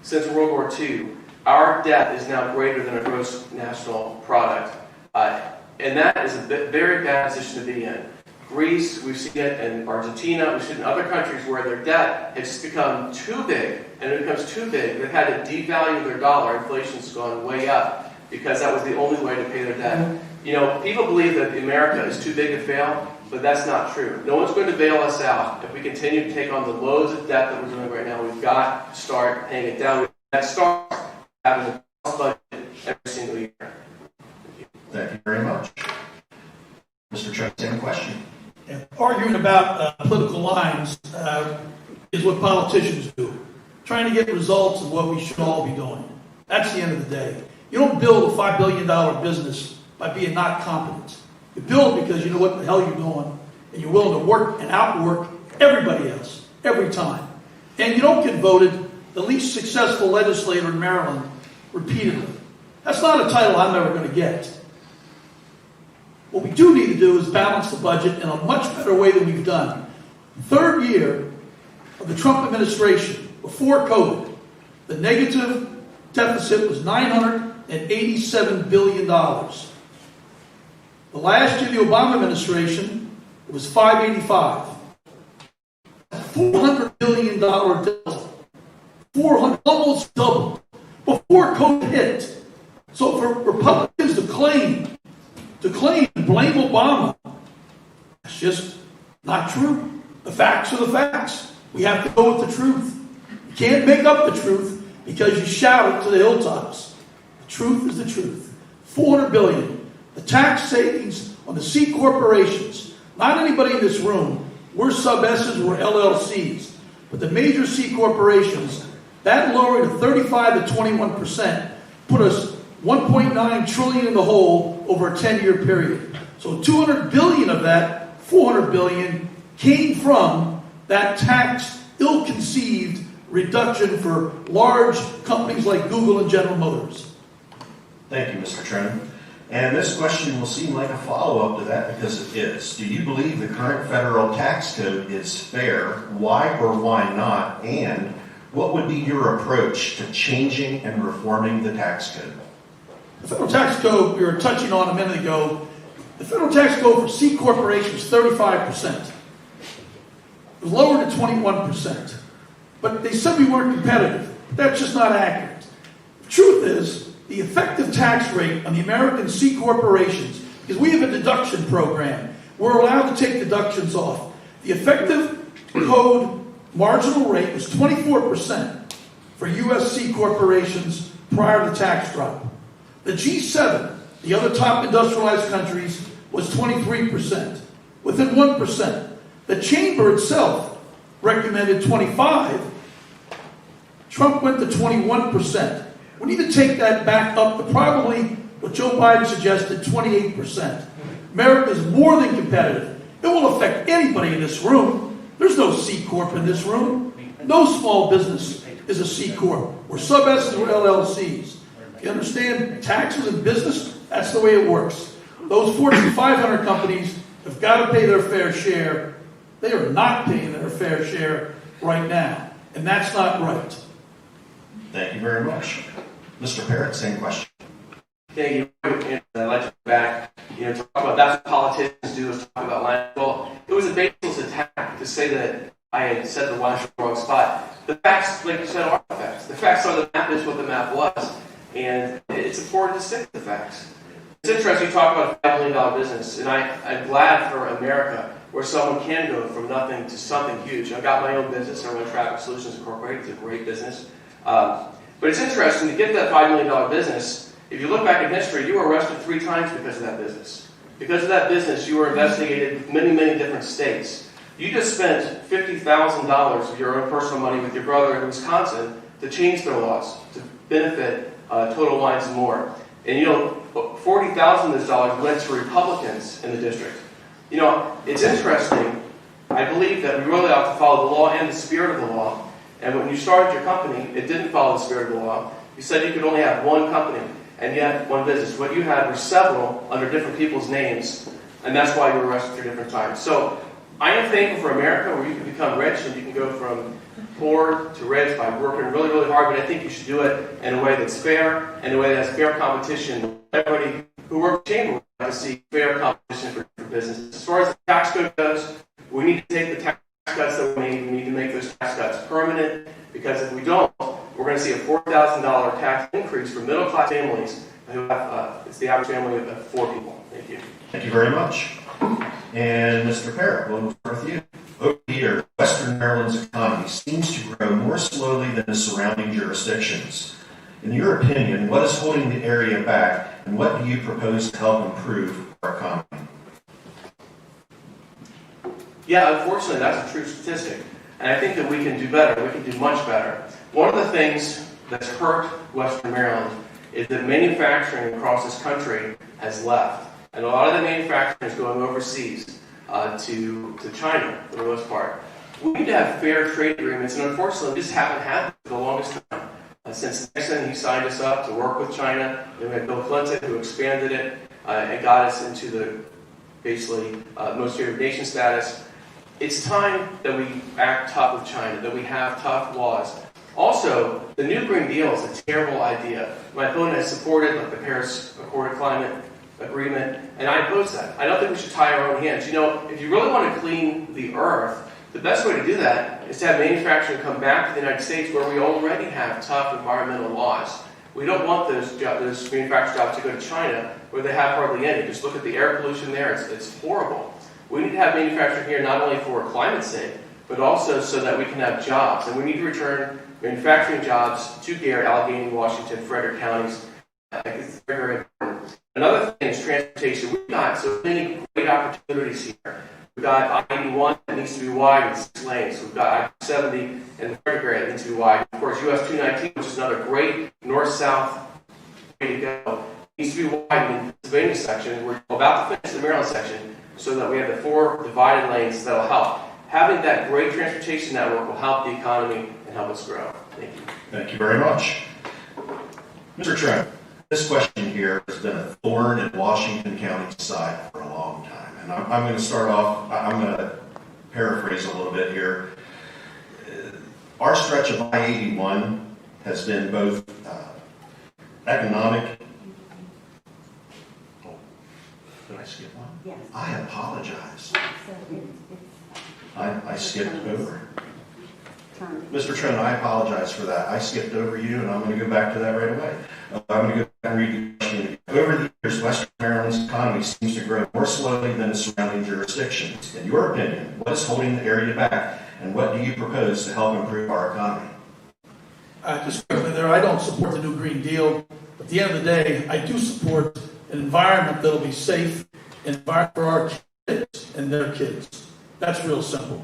since World War II, our debt is now greater than our gross national product. And that is a very bad position to be in. Greece, we've seen it in Argentina, we've seen it in other countries where their debt has just become too big, and it becomes too big, they've had to devalue their dollar. Inflation's gone way up because that was the only way to pay their debt. You know, people believe that America is too big to fail, but that's not true. No one's going to bail us out. If we continue to take on the loads of debt that we're doing right now, we've got to start paying it down. That starts having a balanced budget every single year. Thank you very much. Mr. Trone, same question. Yeah. Arguing about political lines is what politicians do. Trying to get results of what we should all be doing. That's the end of the day. You don't build a $5 billion business by being not competent. You build because you know what the hell you're doing, and you're willing to work and outwork everybody else, every time. And you don't get voted the least successful legislator in Maryland repeatedly. That's not a title I'm never going to get. What we do need to do is balance the budget in a much better way than we've done. Third year of the Trump administration, before COVID, the negative deficit was $987 billion. The last year of the Obama administration, it was $585. $400 billion delta. 400, almost double, before COVID hit. So for Republicans to claim blame Obama, that's just not true. The facts are the facts. We have to go with the truth. You can't make up the truth because you shout it to the hilltops. The truth is the truth. $400 billion. The tax savings on the C corporations. Not anybody in this room. We're sub-S's, we're LLCs. But the major C corporations, that lowering of 35 to 21% put us $1.9 trillion in the hole over a 10-year period. So $200 billion of that, $400 billion, came from that tax ill-conceived reduction for large companies like Google and General Motors. Thank you, Mr. Trone. And this question will seem like a follow-up to that because it is. Do you believe the current federal tax code is fair? Why or why not? And what would be your approach to changing and reforming the tax code? The federal tax code we were touching on a minute ago, the federal tax code for C corporations is 35%. It was lowered to 21%. But they said we weren't competitive. That's just not accurate. The truth is, the effective tax rate on the American C corporations, because we have a deduction program, we're allowed to take deductions off. The effective code marginal rate was 24% for U.S. C corporations prior to the tax drop. The G7, the other top industrialized countries, was 23%, within 1%. The chamber itself recommended 25%. Trump went to 21%. We need to take that back up to probably what Joe Biden suggested, 28%. America is more than competitive. It will affect anybody in this room. There's no C Corp in this room. No small business is a C Corp. We're sub-S's or LLCs. You understand? Taxes and business, that's the way it works. Those Fortune 500 companies have got to pay their fair share. They are not paying their fair share right now. And that's not right. Thank you very much. Mr. Parrott, same question. Thank you. And I'd like to go back, talk about that's what politicians do, is talk about line. Well, it was a baseless attack to say that I had said the line was the wrong spot. The facts, like you said, are the facts. The facts are the map is what the map was. And it's important to stick to the facts. It's interesting you talk about a $5 million business, and I'm glad for America where someone can go from nothing to something huge. I've got my own business, I run Traffic Solutions Incorporated. It's a great business. But it's interesting to get that $5 million business. If you look back in history, you were arrested 3 times because of that business. Because of that business, you were investigated many, many different states. You just spent $50,000 of your own personal money with your brother in Wisconsin to change their laws, to benefit Total Wines and More. And $40,000 of those dollars went to Republicans in the district. It's interesting. I believe that we really ought to follow the law and the spirit of the law. And when you started your company, it didn't follow the spirit of the law. You said you could only have one company, and yet one business. What you had were several under different people's names, and that's why you were arrested 3 different times. So I am thankful for America, where you can become rich and you can go from poor to rich by working really, really hard, but I think you should do it in a way that's fair, in a way that has fair competition. Everybody who works in the chamber like to see fair competition for businesses. As far as the tax code goes, we need to take the tax cuts that we need to make those tax cuts permanent, because if we don't, we're going to see a $4,000 tax increase for middle-class families who have, it's the average family of 4 people. Thank you. Thank you very much. And Mr. Parrott, we'll start with you. Over the years, Western Maryland's economy seems to grow more slowly than the surrounding jurisdictions. In your opinion, what is holding the area back, and what do you propose to help improve our economy? Yeah, unfortunately, that's a true statistic. And I think that we can do better. We can do much better. One of the things that's hurt Western Maryland is that manufacturing across this country has left. And a lot of the manufacturing is going overseas to China, for the most part. We need to have fair trade agreements, and unfortunately, we just haven't had them for the longest time. Since Nixon, he signed us up to work with China. Then we had Bill Clinton, who expanded it and got us into the basically most favored nation status. It's time that we act tough with China, that we have tough laws. Also, the new Green Deal is a terrible idea. My opponent has supported the Paris Accord Climate Agreement, and I oppose that. I don't think we should tie our own hands. You know, if you really want to clean the earth, the best way to do that is to have manufacturing come back to the United States, where we already have tough environmental laws. We don't want those manufactured jobs to go to China, where they have hardly any. Just look at the air pollution there. It's horrible. We need to have manufacturing here not only for climate's sake, but also so that we can have jobs. And we need to return manufacturing jobs to Garrett, Allegheny, Washington, Frederick counties. It's very, very important. Another thing is transportation. We've got so many great opportunities here. We've got I-81 that needs to be wide in 6 lanes. We've got I-70 and the Frederick area that needs to be wide. Of course, US 219, which is another great north-south way to go, needs to be wide in the Pennsylvania section. We're about to finish the Maryland section, so that we have the 4 divided lanes that will help. Having that great transportation network will help the economy and help us grow. Thank you. Thank you very much. Mr. Trone, this question here has been a thorn in Washington County's side for a long time. And I'm going to start off, I'm going to paraphrase a little bit here. Our stretch of I-81 has been both economic. Did I skip one? Yes. I apologize. So it's I skipped over. time. Mr. Trone, I apologize for that. I skipped over you, and I'm going to go back to that right away. I'm going to go back and read the question. Over the years, Western Maryland's economy seems to grow more slowly than the surrounding jurisdictions. In your opinion, what is holding the area back, and what do you propose to help improve our economy? Just quickly there, I don't support the new Green Deal. But at the end of the day, I do support an environment that'll be safe, an environment for our kids and their kids. That's real simple.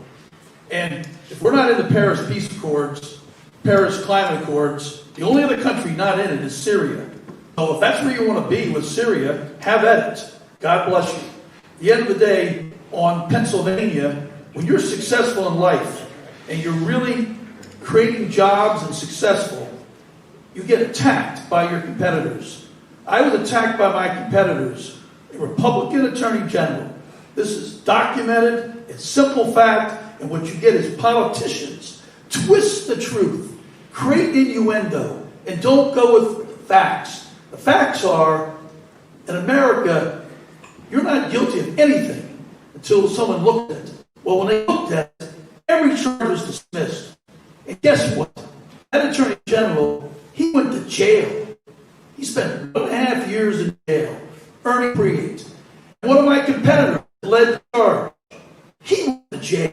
And if we're not in the Paris Peace Accords, Paris Climate Accords, the only other country not in it is Syria. So if that's where you want to be with Syria, have at it. God bless you. At the end of the day, on Pennsylvania, when you're successful in life and you're really creating jobs and successful, you get attacked by your competitors. I was attacked by my competitors, a Republican Attorney General. This is documented, it's simple fact, and what you get is politicians twist the truth, create innuendo, and don't go with facts. The facts are, in America, you're not guilty of anything until someone looked at it. Well, when they looked at it, every charge was dismissed. And guess what? That Attorney General, he went to jail. He spent 1.5 years in jail, earning create. One of my competitors led the charge. He went to jail.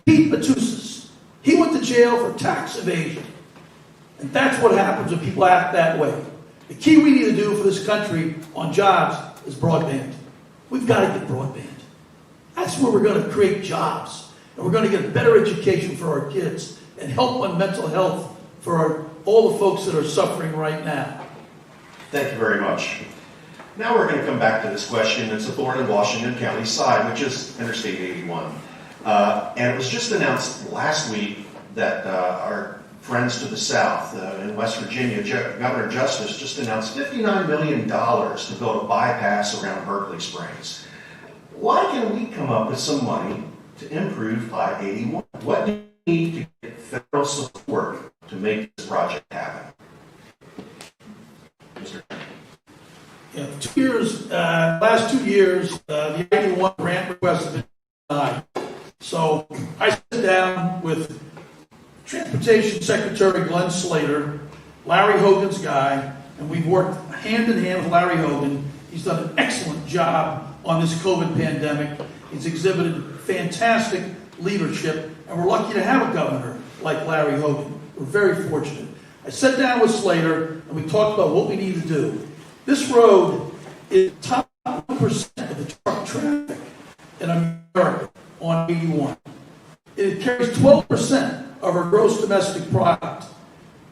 Pete Matusas. He went to jail for tax evasion. And that's what happens when people act that way. The key we need to do for this country on jobs is broadband. We've got to get broadband. That's where we're going to create jobs. And we're going to get a better education for our kids and help on mental health for all the folks that are suffering right now. Thank you very much. Now we're going to come back to this question that's a thorn in Washington County's side, which is Interstate 81. And it was just announced last week that our friends to the south in West Virginia, Governor Justice just announced $59 million to build a bypass around Berkeley Springs. Why can't we come up with some money to improve I-81? What do we need to get federal support to make this project happen? Mr. Yeah, 2 years, last 2 years, the 81 grant request has been denied. So I sat down with Transportation Secretary Glenn Slater, Larry Hogan's guy, and we've worked hand in hand with Larry Hogan. He's done an excellent job on this COVID pandemic. He's exhibited fantastic leadership, and we're lucky to have a governor like Larry Hogan. We're very fortunate. I sat down with Slater, and we talked about what we need to do. This road is top 1% of the truck traffic in America on 81. It carries 12% of our gross domestic product.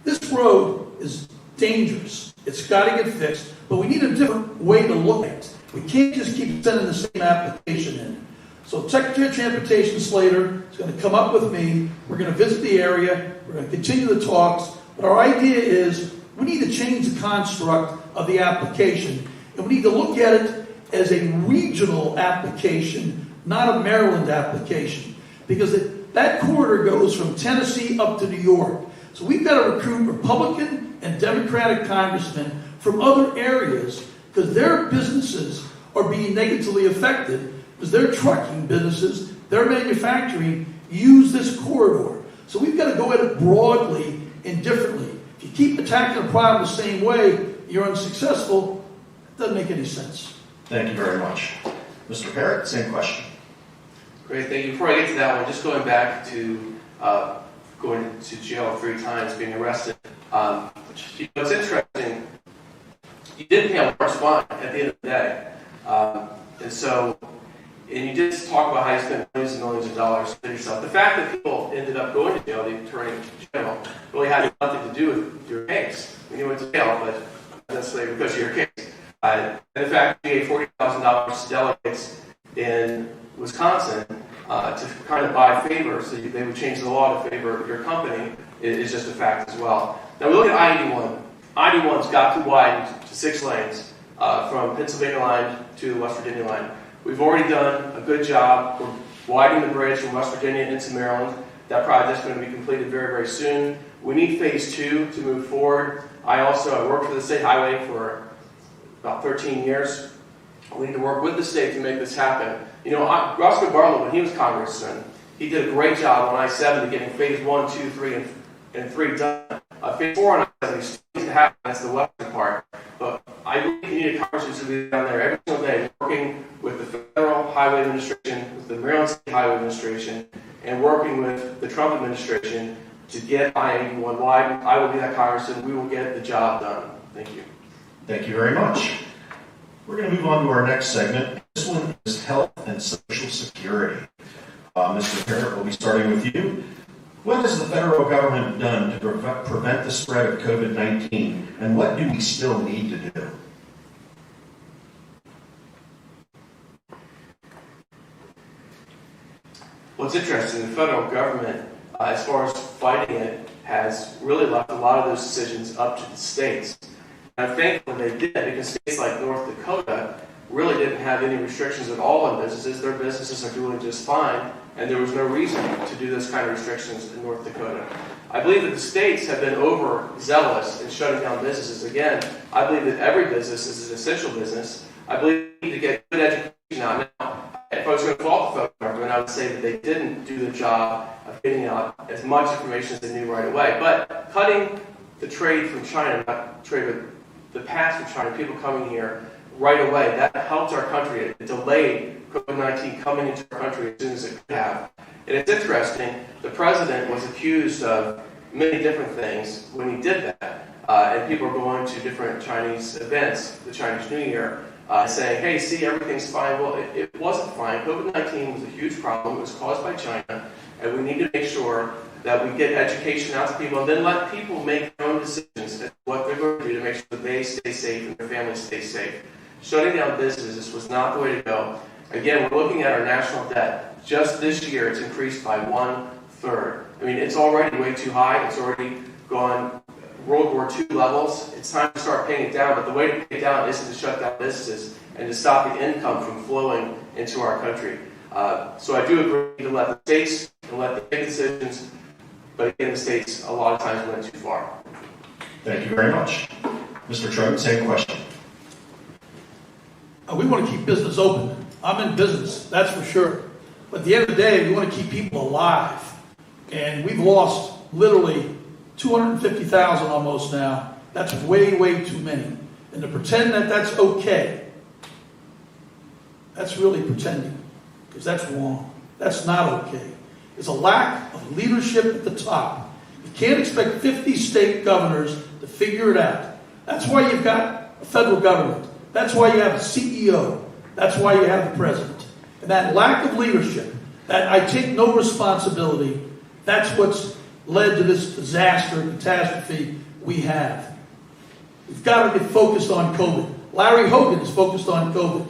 This road is dangerous. It's got to get fixed, but we need a different way to look at it. We can't just keep sending the same application in. So Secretary of Transportation Slater is going to come up with me. We're going to visit the area. We're going to continue the talks. But our idea is we need to change the construct of the application, and we need to look at it as a regional application, not a Maryland application, because that corridor goes from Tennessee up to New York. So we've got to recruit Republican and Democratic congressmen from other areas because their businesses are being negatively affected because their trucking businesses, their manufacturing use this corridor. So we've got to go at it broadly and differently. If you keep attacking a problem the same way, you're unsuccessful. It doesn't make any sense. Thank you very much. Mr. Parrott, same question. Great, thank you. Before I get to that one, just going back to going to jail 3 times, being arrested. It's interesting. You did pay a large fine at the end of the day. And you did talk about how you spent millions and millions of dollars for yourself. The fact that people ended up going to jail, the attorney general, really had nothing to do with your case. When you went to jail, but not necessarily because of your case. And the fact that you gave $40,000 to delegates in Wisconsin to kind of buy favor, so they would change the law to favor your company, is just a fact as well. Now we look at I-81. I-81's got to widen to 6 lanes from Pennsylvania line to the West Virginia line. We've already done a good job. We're widening the bridge from West Virginia into Maryland. That project's going to be completed very, very soon. We need phase 2 to move forward. I worked for the state highway for about 13 years. We need to work with the state to make this happen. You know, Roscoe Barlow, when he was congressman, he did a great job on I-70 getting phase 1, 2, 3, and 3 done. Phase 4 on I-70 still needs to happen. That's the western part. But I believe you need a congressman to be down there every single day working with the Federal Highway Administration, with the Maryland State Highway Administration, and working with the Trump administration to get I-81 widened. I will be that congressman. We will get the job done. Thank you. Thank you very much. We're going to move on to our next segment. This one is health and social security. Mr. Parrott, we'll be starting with you. What has the federal government done to prevent the spread of COVID-19, and what do we still need to do? Well, it's interesting. The federal government, as far as fighting it, has really left a lot of those decisions up to the states. And I'm thankful they did, because states like North Dakota really didn't have any restrictions at all on businesses. Their businesses are doing just fine, and there was no reason to do those kind of restrictions in North Dakota. I believe that the states have been overzealous in shutting down businesses. Again, I believe that every business is an essential business. I believe we need to get good education out. Now, if I was going to fault the federal government, I would say that they didn't do the job of getting out as much information as they knew right away. But cutting the trade from China, not trade, but the pass from China, people coming here right away, that helped our country. It delayed COVID-19 coming into our country as soon as it could have. And it's interesting, the president was accused of many different things when he did that. And people are going to different Chinese events, the Chinese New Year, saying, hey, see, everything's fine. Well, it wasn't fine. COVID-19 was a huge problem. It was caused by China. And we need to make sure that we get education out to people and then let people make their own decisions as to what they're going to do to make sure that they stay safe and their families stay safe. Shutting down businesses was not the way to go. Again, we're looking at our national debt. Just this year, it's increased by 1/3. I mean, it's already way too high. It's already gone World War II levels. It's time to start paying it down, but the way to pay it down isn't to shut down businesses and to stop the income from flowing into our country. So I do agree to let the states and let them make decisions, but again, the states a lot of times went too far. Thank you very much. Mr. Trone, same question. We want to keep business open. I'm in business, that's for sure. But at the end of the day, we want to keep people alive. And we've lost literally 250,000 almost now. That's way, way too many. And to pretend that that's okay, that's really pretending, because that's wrong. That's not okay. There's a lack of leadership at the top. You can't expect 50 state governors to figure it out. That's why you've got a federal government. That's why you have a CEO. That's why you have the president. And that lack of leadership, that I take no responsibility, that's what's led to this disaster and catastrophe we have. We've got to get focused on COVID. Larry Hogan is focused on COVID.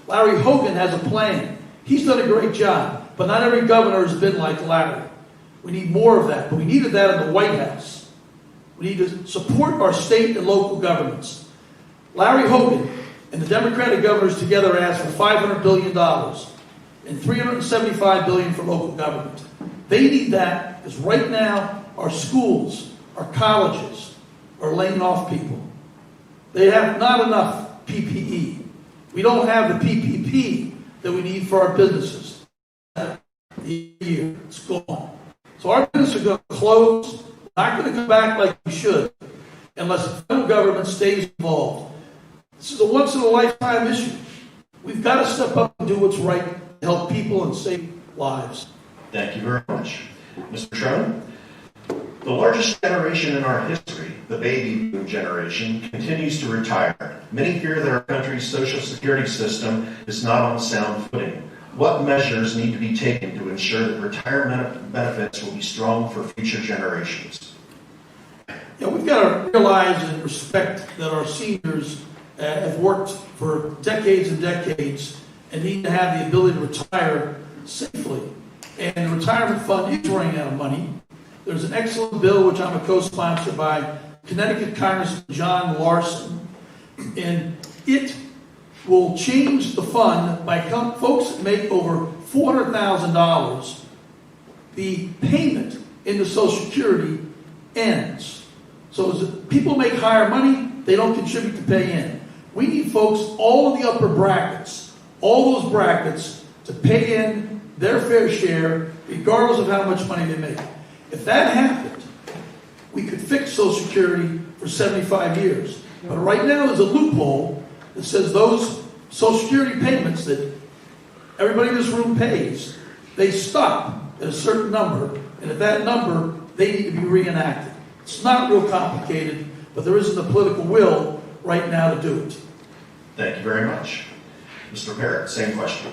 Larry Hogan has a plan. He's done a great job, but not every governor has been like Larry. We need more of that, but we needed that in the White House. We need to support our state and local governments. Larry Hogan and the Democratic governors together asked for $500 billion and $375 billion for local government. They need that because right now our schools, our colleges are laying off people. They have not enough PPE. We don't have the PPP that we need for our businesses. It's gone. So our businesses are going to close, not going to come back like we should, unless the federal government stays involved. This is a once-in-a-lifetime issue. We've got to step up and do what's right to help people and save lives. Thank you very much. Mr. Trone, the largest generation in our history, the baby boom generation, continues to retire. Many fear that our country's social security system is not on sound footing. What measures need to be taken to ensure that retirement benefits will be strong for future generations? Yeah, we've got to realize and respect that our seniors have worked for decades and decades and need to have the ability to retire safely. And the retirement fund is running out of money. There's an excellent bill, which I'm a co-sponsor by Connecticut Congressman John Larson, and it will change the fund by folks that make over $400,000. The payment into Social Security ends. So as people make higher money, they don't contribute to pay in. We need folks, all of the upper brackets, all those brackets, to pay in their fair share, regardless of how much money they make. If that happened, we could fix Social Security for 75 years. But right now there's a loophole that says those Social Security payments that everybody in this room pays, they stop at a certain number, and at that number, they need to be reenacted. It's not real complicated, but there isn't the political will right now to do it. Thank you very much. Mr. Parrott, same question.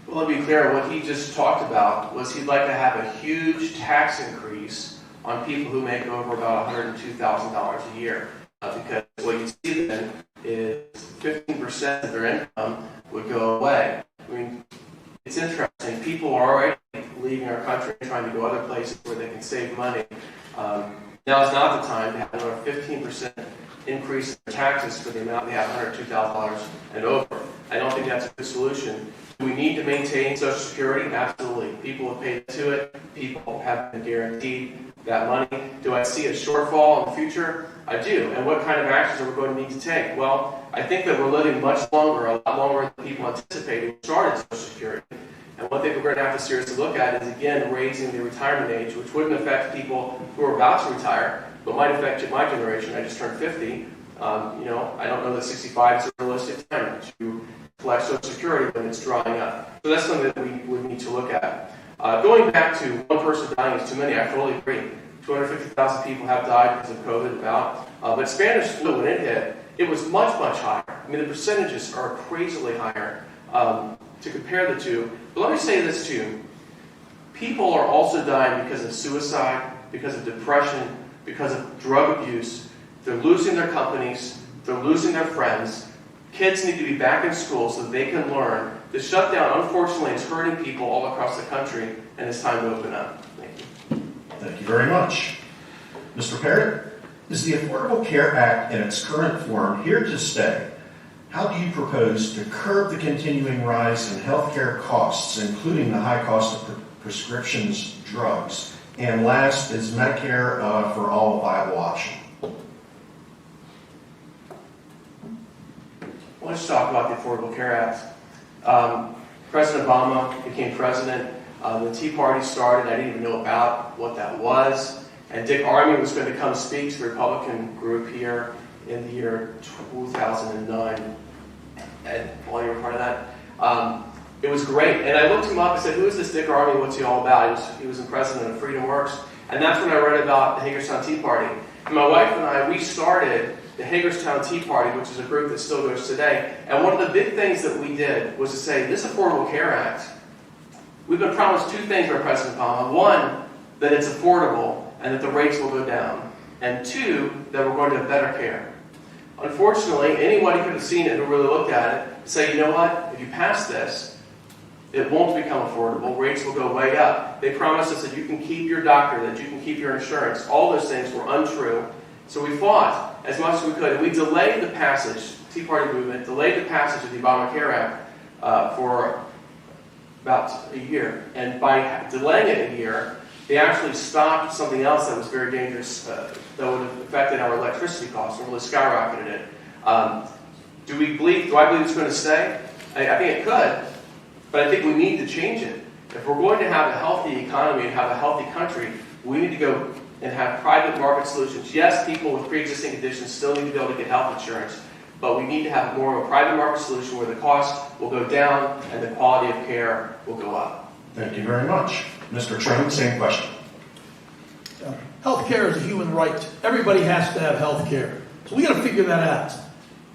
Well, to be clear, what he just talked about was he'd like to have a huge tax increase on people who make over about $102,000 a year. Because what you see then is 15% of their income would go away. I mean, it's interesting. People are already leaving our country, trying to go other places where they can save money. Now is not the time to have another 15% increase in their taxes for the amount they have, $102,000 and over. I don't think that's a good solution. Do we need to maintain Social Security? Absolutely. People have paid to it. People have been guaranteed that money. Do I see a shortfall in the future? I do. And what kind of actions are we going to need to take? Well, I think that we're living much longer, a lot longer than people anticipated when we started Social Security. And one thing we're going to have to seriously look at is, again, raising the retirement age, which wouldn't affect people who are about to retire, but might affect my generation. I just turned 50. I don't know that 65 is a realistic time to collect Social Security when it's drawing up. So that's something that we would need to look at. Going back to one person dying is too many, I fully agree. 250,000 people have died because of COVID but Spanish flu, when it hit, it was much, much higher. I mean, the percentages are crazily higher to compare the two. But let me say this too. People are also dying because of suicide, because of depression, because of drug abuse. They're losing their companies. They're losing their friends. Kids need to be back in school so that they can learn. The shutdown, unfortunately, is hurting people all across the country, and it's time to open up. Thank you. Thank you very much. Mr. Parrott, is the Affordable Care Act in its current form here to stay? How do you propose to curb the continuing rise in healthcare costs, including the high cost of prescriptions drugs? And last, is Medicare for all a viable option? let's talk about the Affordable Care Act. President Obama became president. The Tea Party started. I didn't even know about what that was. And Dick Armey was going to come speak to the Republican group here in the year 2009. And Paul, you were part of that. It was great. And I looked him up and said, who is this Dick Armey? What's he all about? He was the president of Freedom Works. And that's when I read about the Hagerstown Tea Party. And my wife and I, we started the Hagerstown Tea Party, which is a group that still goes today. And one of the big things that we did was to say, this Affordable Care Act, we've been promised two things by President Obama. One, that it's affordable and that the rates will go down. And two, that we're going to have better care. Unfortunately, anybody could have seen it who really looked at it and say, you know what, if you pass this, it won't become affordable. Rates will go way up. They promised us that you can keep your doctor, that you can keep your insurance. All those things were untrue. So we fought as much as we could. And we delayed the passage, Tea Party movement, delayed the passage of the Obamacare Act for about a year. And by delaying it a year, they actually stopped something else that was very dangerous, that would have affected our electricity costs and really skyrocketed it. Do I believe it's going to stay? I think it could. But I think we need to change it. If we're going to have a healthy economy and have a healthy country, we need to go and have private market solutions. Yes, people with pre-existing conditions still need to be able to get health insurance, but we need to have more of a private market solution where the cost will go down and the quality of care will go up. Thank you very much. Mr. Trone, same question. Health care is a human right. Everybody has to have health care. So we got to figure that out.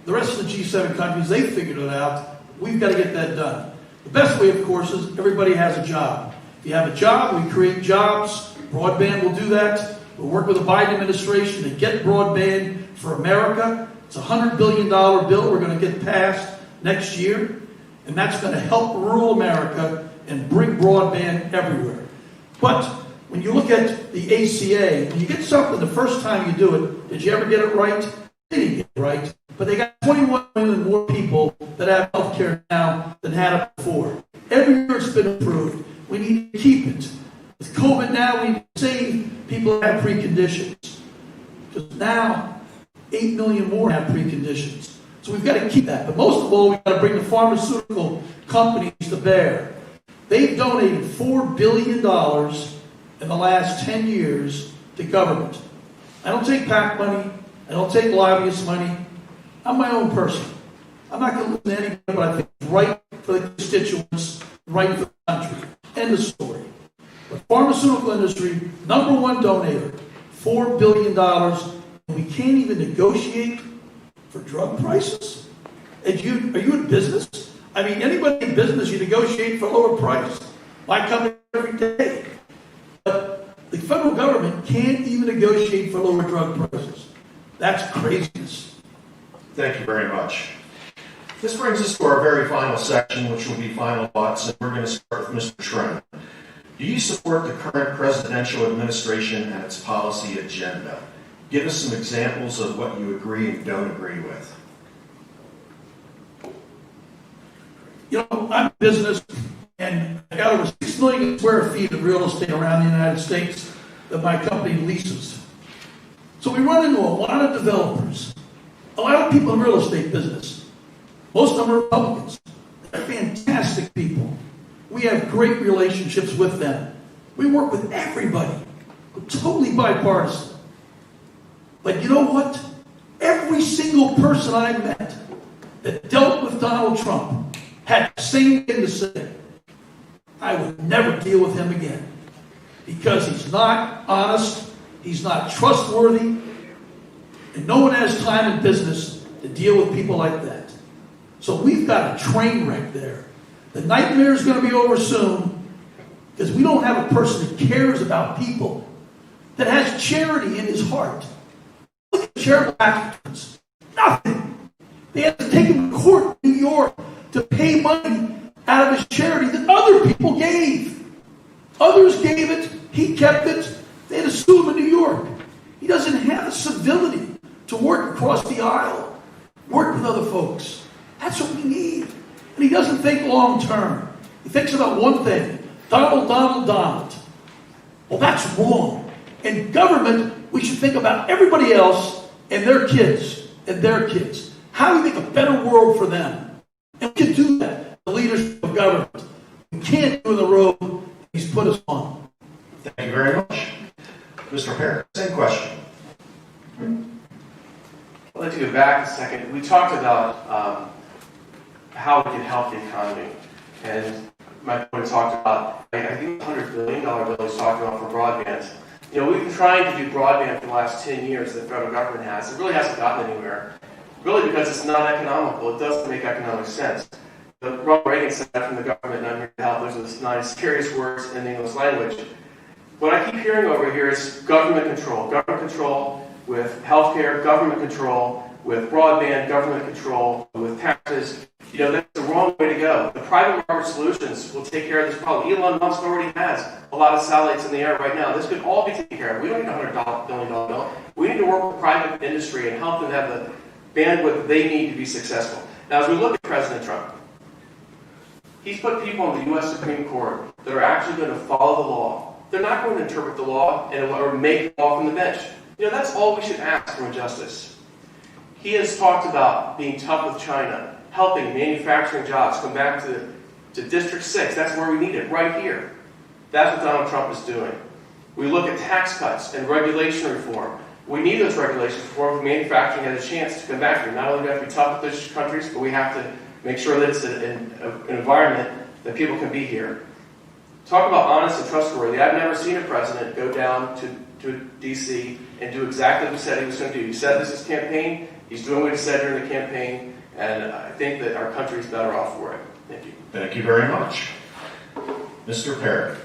The rest of the G7 countries, they figured it out. We've got to get that done. The best way, of course, is everybody has a job. If you have a job, we create jobs. Broadband will do that. We'll work with the Biden administration to get broadband for America. It's a $100 billion bill we're going to get passed next year. And that's going to help rural America and bring broadband everywhere. But when you look at the ACA, when you get something the first time you do it, did you ever get it right? They didn't get it right. But they got 21 million more people that have health care now than had it before. Every year it's been improved. We need to keep it. With COVID now, we need to save people that have preconditions. Because now, 8 million more have preconditions. So we've got to keep that. But most of all, we've got to bring the pharmaceutical companies to bear. They've donated $4 billion in the last 10 years to government. I don't take PAC money. I don't take lobbyist money. I'm my own person. I'm not going to listen to anybody, but I think it's right for the constituents, right for the country. End of story. The pharmaceutical industry, number one donator, $4 billion, and we can't even negotiate for drug prices? Are you in business? I mean, anybody in business, you negotiate for a lower price. I come in every day. But the federal government can't even negotiate for lower drug prices. That's craziness. Thank you very much. This brings us to our very final section, which will be final thoughts, and we're going to start with Mr. Trone. Do you support the current presidential administration and its policy agenda? Give us some examples of what you agree and don't agree with. You know, I'm in business, and I got over 6 million square feet of real estate around the United States that my company leases. So we run into a lot of developers, a lot of people in real estate business. Most of them are Republicans. They're fantastic people. We have great relationships with them. We work with everybody. We're totally bipartisan. But you know what? Every single person I met that dealt with Donald Trump had the same thing to say. I would never deal with him again because he's not honest, he's not trustworthy, and no one has time in business to deal with people like that. So we've got a train wreck there. The nightmare is going to be over soon because we don't have a person that cares about people, that has charity in his heart. Look at charitable actions. Nothing. They had to take him to court in New York to pay money out of his charity that other people gave. Others gave it. He kept it. They had to sue him in New York. He doesn't have the civility to work across the aisle, work with other folks. That's what we need. And he doesn't think long term. He thinks about one thing. Donald. Well, that's wrong. In government, we should think about everybody else and their kids and their kids. How How do we make a better world for them? And we can do that, the leadership of government. We can't do the road he's put us on. Thank you very much. Mr. Parrott, same question. I'd like to go back a second. We talked about how we can help the economy. And my point talked about, I think the $100 billion bill he's talking about for broadband. You know, we've been trying to do broadband for the last 10 years, the federal government has. It really hasn't gotten anywhere. Really because it's not economical. It doesn't make economic sense. The Ronald Reagan said that from the government, and I'm here to help. Those are the nice, serious words in the English language. What I keep hearing over here is government control. Government control with healthcare, government control with broadband, government control with taxes. You know, that's the wrong way to go. The private market solutions will take care of this problem. Elon Musk already has a lot of satellites in the air right now. This could all be taken care of. We don't need a $100 billion bill. We need to work with private industry and help them have the bandwidth they need to be successful. Now, as we look at President Trump, he's put people on the U.S. Supreme Court that are actually going to follow the law. They're not going to interpret the law or make the law from the bench. You know, that's all we should ask from a justice. He has talked about being tough with China, helping manufacturing jobs come back to District 6. That's where we need it, right here. That's what Donald Trump is doing. We look at tax cuts and regulation reform. We need those regulations before manufacturing has a chance to come back here. Not only do we have to be tough with those countries, but we have to make sure that it's an environment that people can be here. Talk about honest and trustworthy. I've never seen a president go down to D.C. and do exactly what he said he was going to do. He said this is campaign. He's doing what he said during the campaign. And I think that our country is better off for it. Thank you. Thank you very much. Mr. Parrott,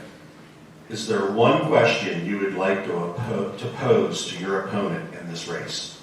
is there one question you would like to pose to your opponent in this race?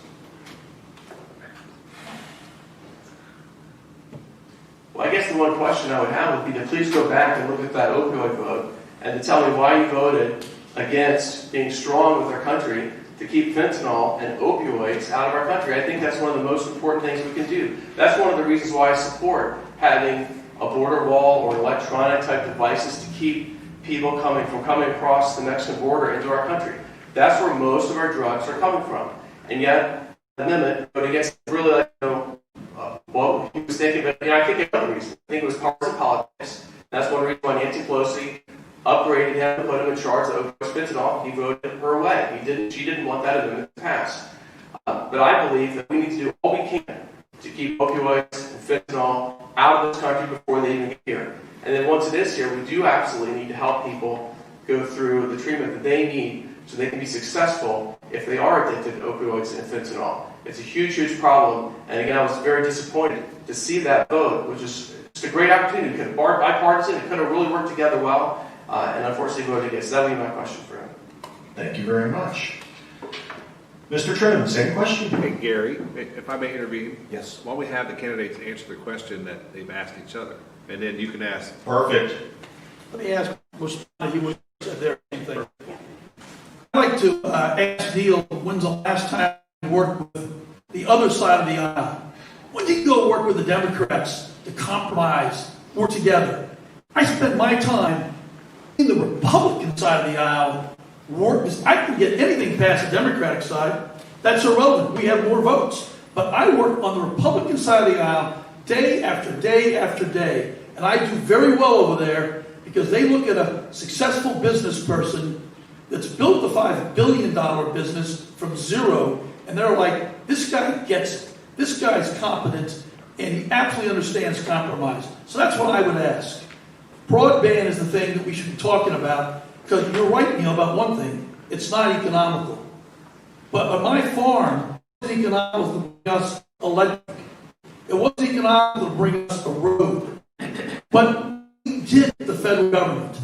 Well, I guess the one question I would have would be to please go back and look at that opioid vote and to tell me why you voted against being strong with our country to keep fentanyl and opioids out of our country. I think that's one of the most important things we can do. That's one of the reasons why I support having a border wall or electronic type devices to keep people coming across the Mexican border into our country. That's where most of our drugs are coming from. And yet, the amendment voted against really like, what he was thinking, but I think another reason. I think it was partisan politics. That's one reason why Nancy Pelosi upgraded him and put him in charge of fentanyl. He voted her away. She didn't want that amendment to pass. But I believe that we need to do all we can to keep opioids and fentanyl out of this country before they even get here. And then once it is here, we do absolutely need to help people go through the treatment that they need so they can be successful if they are addicted to opioids and fentanyl. It's a huge, huge problem. And again, I was very disappointed to see that vote, which is just a great opportunity. It could have been bipartisan. It could have really worked together well. And unfortunately voted against. That would be my question for him. Thank you very much. Mr. Trone, same question. Hey, Gary, if I may intervene. Yes. Why don't we have the candidates answer the question that they've asked each other, and then you can ask. Perfect. Let me ask, he was there, same thing. I'd like to ask Neil, when's the last time you worked with the other side of the aisle? When did you go work with the Democrats to compromise, work together? I spent my time in the Republican side of the aisle, I can get anything past the Democratic side. That's irrelevant. We have more votes. But I work on the Republican side of the aisle day after day after day. And I do very well over there because they look at a successful business person that's built a $5 billion business from zero, and they're like, this guy gets it. This guy's competent, and he absolutely understands compromise. So that's what I would ask. Broadband is the thing that we should be talking about, because you're right, Neil, about one thing. It's not economical. But on my farm, it wasn't economical to bring us electric. It wasn't economical to bring us a road. But we did the federal government.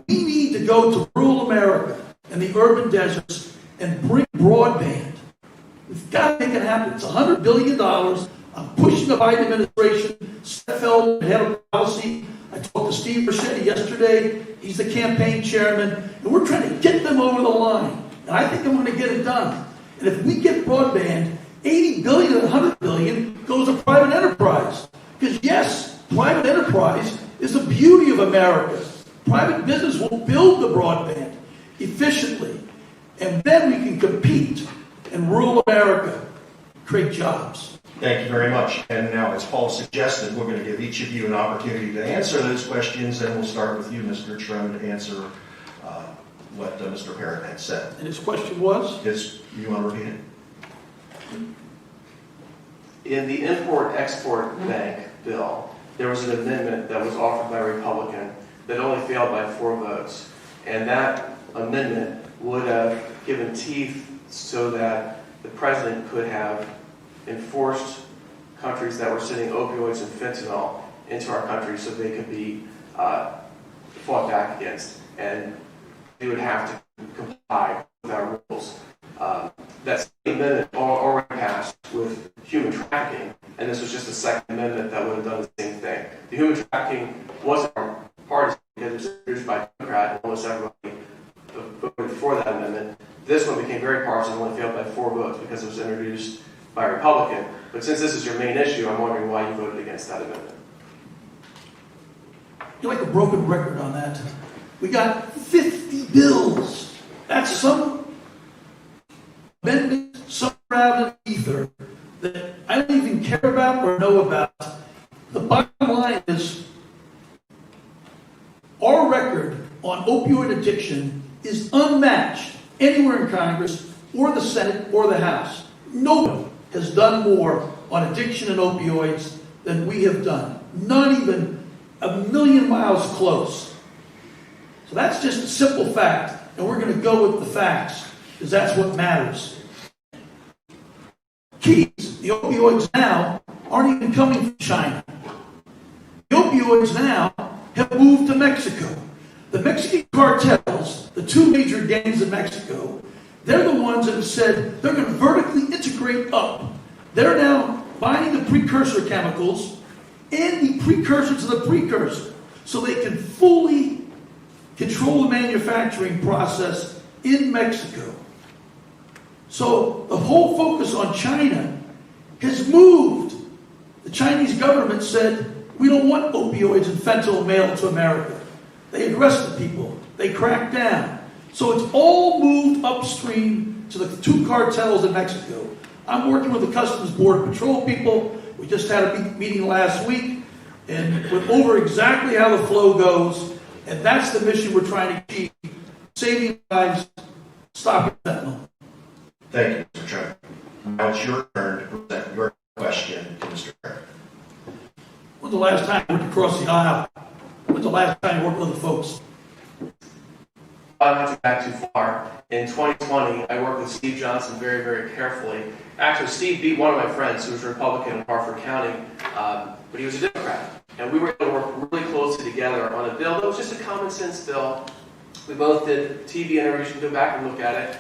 We need to go to rural America and the urban deserts and bring broadband. We've got to make it happen. It's $100 billion. I'm pushing the Biden administration. Seth Feldman, head of policy. I talked to Steve Ricchetti yesterday. He's the campaign chairman. And we're trying to get them over the line. And I think I'm going to get it done. And if we get broadband, $80 billion and $100 billion goes to private enterprise. Because yes, private enterprise is the beauty of America. Private business will build the broadband efficiently. And then we can compete in rural America, create jobs. Thank you very much. And now, as Paul suggested, we're going to give each of you an opportunity to answer those questions, and we'll start with you, Mr. Trone, to answer what Mr. Parrott had said. And his question was? You want to repeat it? In the Import-Export Bank bill, there was an amendment that was offered by a Republican that only failed by 4 votes. And that amendment would have given teeth so that the president could have enforced countries that were sending opioids and fentanyl into our country so they could be fought back against. And we would have to comply with our rules. That same amendment already passed with human trafficking, and this was just a second amendment that would have done the same thing. The human trafficking wasn't our party because it was introduced by Democrat, and almost everybody voted for that amendment. This one became very partisan and only failed by 4 votes because it was introduced by a Republican. But since this is your main issue, I'm wondering why you voted against that amendment. You're like a broken record on that. We got 50 bills. That's some amendment somewhere out in the ether that I don't even care about or know about. The bottom line is our record on opioid addiction is unmatched anywhere in Congress or the Senate or the House. Nobody has done more on addiction and opioids than we have done. Not even a million miles close. So that's just a simple fact, and we're going to go with the facts, because that's what matters. Keys, the opioids now aren't even coming from China. The opioids now have moved to Mexico. The Mexican cartels, the 2 major gangs in Mexico, they're the ones that have said they're going to vertically integrate up. They're now buying the precursor chemicals and the precursor to the precursor so they can fully control the manufacturing process in Mexico. So the whole focus on China has moved. The Chinese government said, we don't want opioids and fentanyl mailed to America. They arrested people. They cracked down. So it's all moved upstream to the 2 cartels in Mexico. I'm working with the Customs Border Patrol people. We just had a meeting last week and went over exactly how the flow goes. And that's the mission we're trying to achieve. Saving lives, stopping fentanyl. Thank you, Mr. Trone. Now it's your turn to present your question to Mr. Parrott. When's the last time you went across the aisle? When's the last time you worked with the folks? I'm not too back too far. In 2020, I worked with Steve Johnson very, very carefully. Actually, Steve beat one of my friends who was a Republican in Harford County, but he was a Democrat. And we were able to work really closely together on a bill that was just a common sense bill. We both did TV interviews. You can go back and look at it.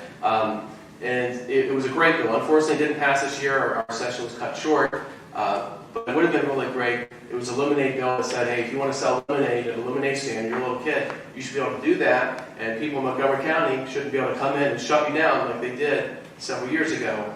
And it was a great bill. Unfortunately, it didn't pass this year. Our session was cut short. But it would have been really great. It was a lemonade bill that said, hey, if you want to sell lemonade at a lemonade stand, you're a little kid, you should be able to do that. And people in Montgomery County shouldn't be able to come in and shut you down like they did several years ago.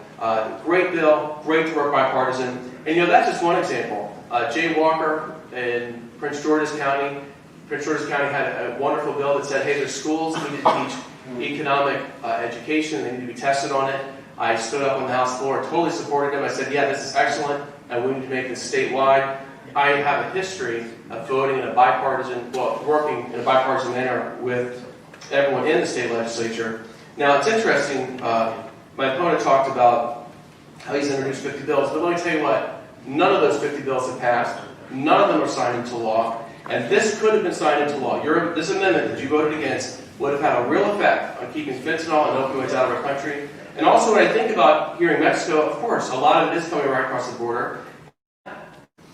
Great bill, great to work bipartisan. And that's just one example. Jay Walker in Prince George's County. Prince George's County had a wonderful bill that said, hey, their schools need to teach economic education. They need to be tested on it. I stood up on the House floor and totally supported him. I said, yeah, this is excellent, and we need to make this statewide. I have a history of voting in a bipartisan, working in a bipartisan manner with everyone in the state legislature. Now, it's interesting, my opponent talked about how he's introduced 50 bills, but let me tell you what, none of those 50 bills have passed. None of them are signed into law, and this could have been signed into law. This amendment that you voted against would have had a real effect on keeping fentanyl and opioids out of our country. And also, when I think about here in Mexico, of course, a lot of it is coming right across the border.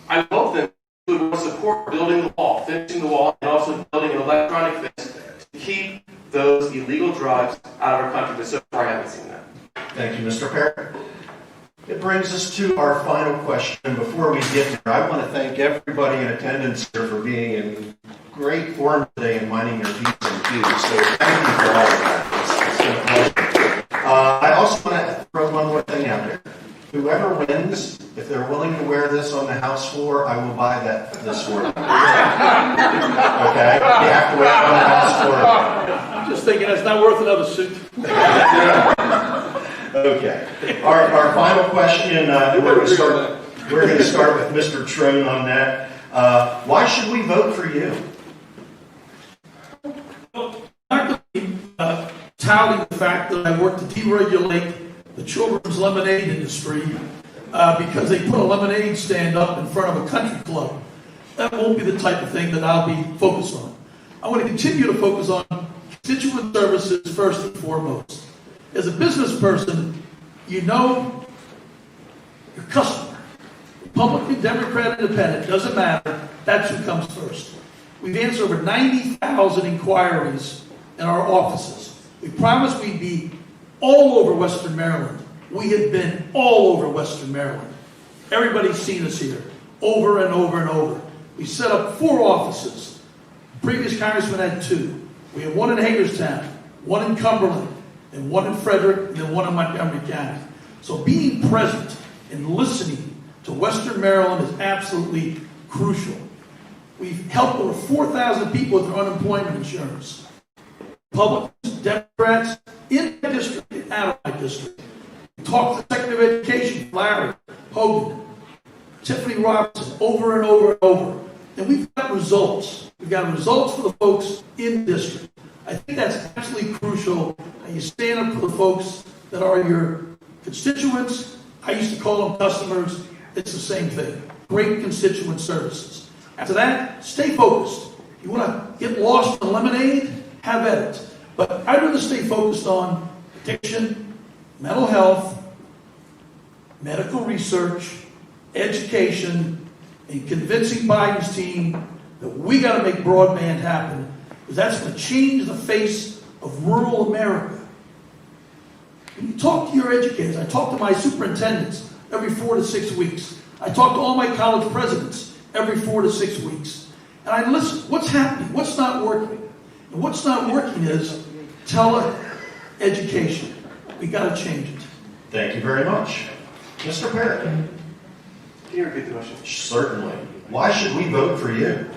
I hope that we would support building the wall, finishing the wall, and also building an electronic fence to keep those illegal drugs out of our country, but so far I haven't seen that. Thank you, Mr. Parrott. It brings us to our final question. Before we get there, I want to thank everybody in attendance here for being in great form today and minding your P's and Q's. So thank you for all of that. It's been a pleasure. I also want to throw one more thing out there. Whoever wins, if they're willing to wear this on the House floor, I will buy this for them. Okay? You have to wear it on the House floor. I'm just thinking it's not worth another suit. Okay. Our final question, we're going to start. We're going to start with Mr. Trone on that. Why should we vote for you? I'm not going to touting the fact that I work to deregulate the children's lemonade industry because they put a lemonade stand up in front of a country club. That won't be the type of thing that I'll be focused on. I want to continue to focus on constituent services first and foremost. As a business person, you know your customer. Republican, Democrat, Independent, doesn't matter. That's who comes first. We've answered over 90,000 inquiries in our offices. We promised we'd be all over Western Maryland. We have been all over Western Maryland. Everybody's seen us here over and over and over. We set up 4 offices. The previous congressman had 2. We have 1 in Hagerstown, 1 in Cumberland, and 1 in Frederick, and then 1 in Montgomery County. So being present and listening to Western Maryland is absolutely crucial. We've helped over 4,000 people with their unemployment insurance. Republicans, Democrats, in my district and out of my district. We talked to the Secretary of Education, Larry Hogan, Tiffany Robinson, over and over and over. And we've got results. We've got results for the folks in the district. I think that's absolutely crucial. And you stand up for the folks that are your constituents. I used to call them customers. It's the same thing. Great constituent services. After that, stay focused. You want to get lost in lemonade? Have at it. But I'd rather stay focused on addiction, mental health, medical research, education, and convincing Biden's team that we got to make broadband happen, because that's going to change the face of rural America. When you talk to your educators, I talk to my superintendents every 4 to 6 weeks. I talk to all my college presidents every 4 to 6 weeks. And I listen, what's happening? What's not working? And what's not working is tele-education. We got to change it. Thank you very much. Mr. Parrott. Can you repeat the question? Certainly. Why should we vote for you?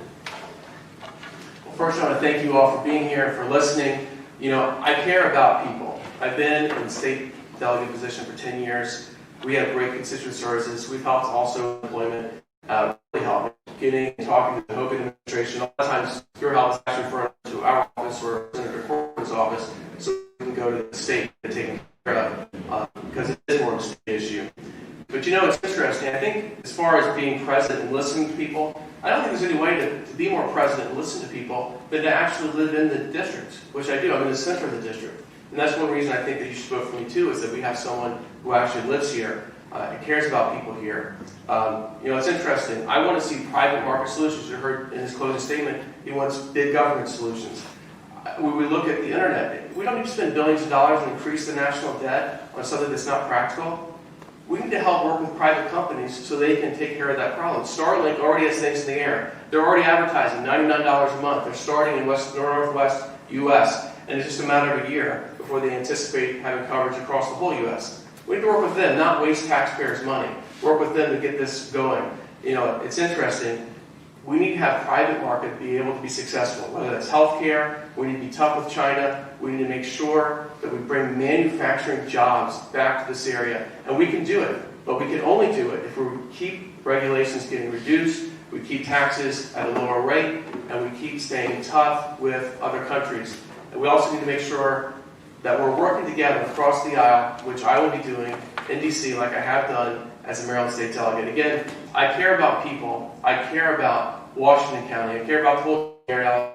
Well, first, I want to thank you all for being here, for listening. You know, I care about people. I've been in the state delegate position for 10 years. We have great constituent services. We've helped also employment, really help getting and talking to the Hogan administration. A lot of times, your help is actually referred to our office or Senator Corbin's office, so we can go to the state and take care of because it is more of a state issue. But you know, it's interesting. I think as far as being present and listening to people, I don't think there's any way to be more present and listen to people than to actually live in the district, which I do. I'm in the center of the district. And that's one reason I think that you should vote for me too, is that we have someone who actually lives here and cares about people here. You know, it's interesting. I want to see private market solutions. You heard in his closing statement, he wants big government solutions. When we look at the internet, we don't need to spend billions of dollars and increase the national debt on something that's not practical. We need to help work with private companies so they can take care of that problem. Starlink already has things in the air. They're already advertising $99 a month. They're starting in northwest U.S., and it's just a matter of a year before they anticipate having coverage across the whole U.S. We need to work with them, not waste taxpayers' money. Work with them to get this going. You know, it's interesting. We need to have private market be able to be successful, whether that's healthcare. We need to be tough with China. We need to make sure that we bring manufacturing jobs back to this area. And we can do it, but we can only do it if we keep regulations getting reduced, we keep taxes at a lower rate, and we keep staying tough with other countries. And we also need to make sure that we're working together across the aisle, which I will be doing in D.C. like I have done as a Maryland State delegate. Again, I care about people. I care about Washington County. I care about the whole area,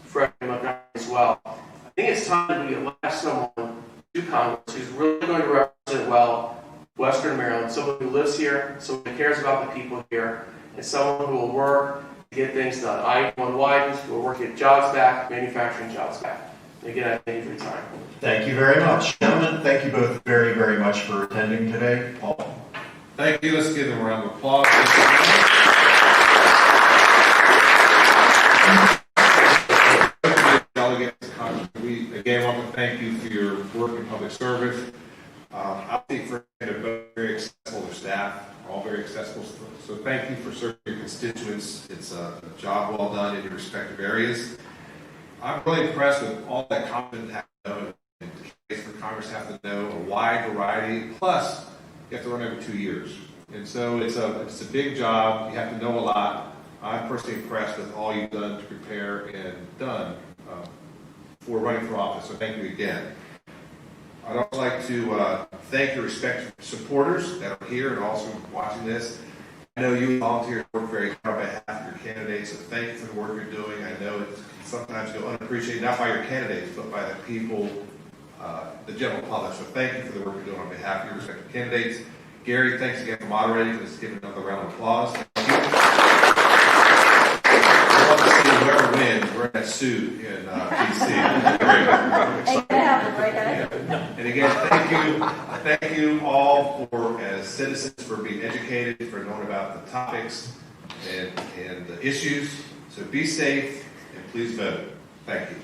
Frey and Montgomery as well. I think it's time that we elect someone to Congress who's really going to represent well Western Maryland, someone who lives here, someone who cares about the people here, and someone who will work to get things done. I-1 widens, who will work to get jobs back, manufacturing jobs back. And again, I thank you for your time. Thank you very much. Gentlemen, thank you both very, very much for attending today. Paul. Thank you. Let's give them a round of applause. Delegates, we again want to thank you for your work in public service. I think for very accessible, their staff are all very accessible. So thank you for serving your constituents. It's a job well done in your respective areas. I'm really impressed with all that Congress have to know and Congress have to know a wide variety. Plus, you have to run every 2 years. And so it's a big job. You have to know a lot. I'm personally impressed with all you've done to prepare and done for running for office. So thank you again. I'd also like to thank your respected supporters that are here and also watching this. I know you volunteers work very hard on behalf of your candidates, so thank you for the work you're doing. I know it can sometimes go unappreciated, not by your candidates, but by the people, the general public. So thank you for the work you're doing on behalf of your respective candidates. Gary, thanks again for moderating. Let's give another round of applause. Thank you. I want to see whoever wins wearing that suit in DC. And again, thank you all for, as citizens, for being educated, for knowing about the topics and the issues. So be safe and please vote. Thank you.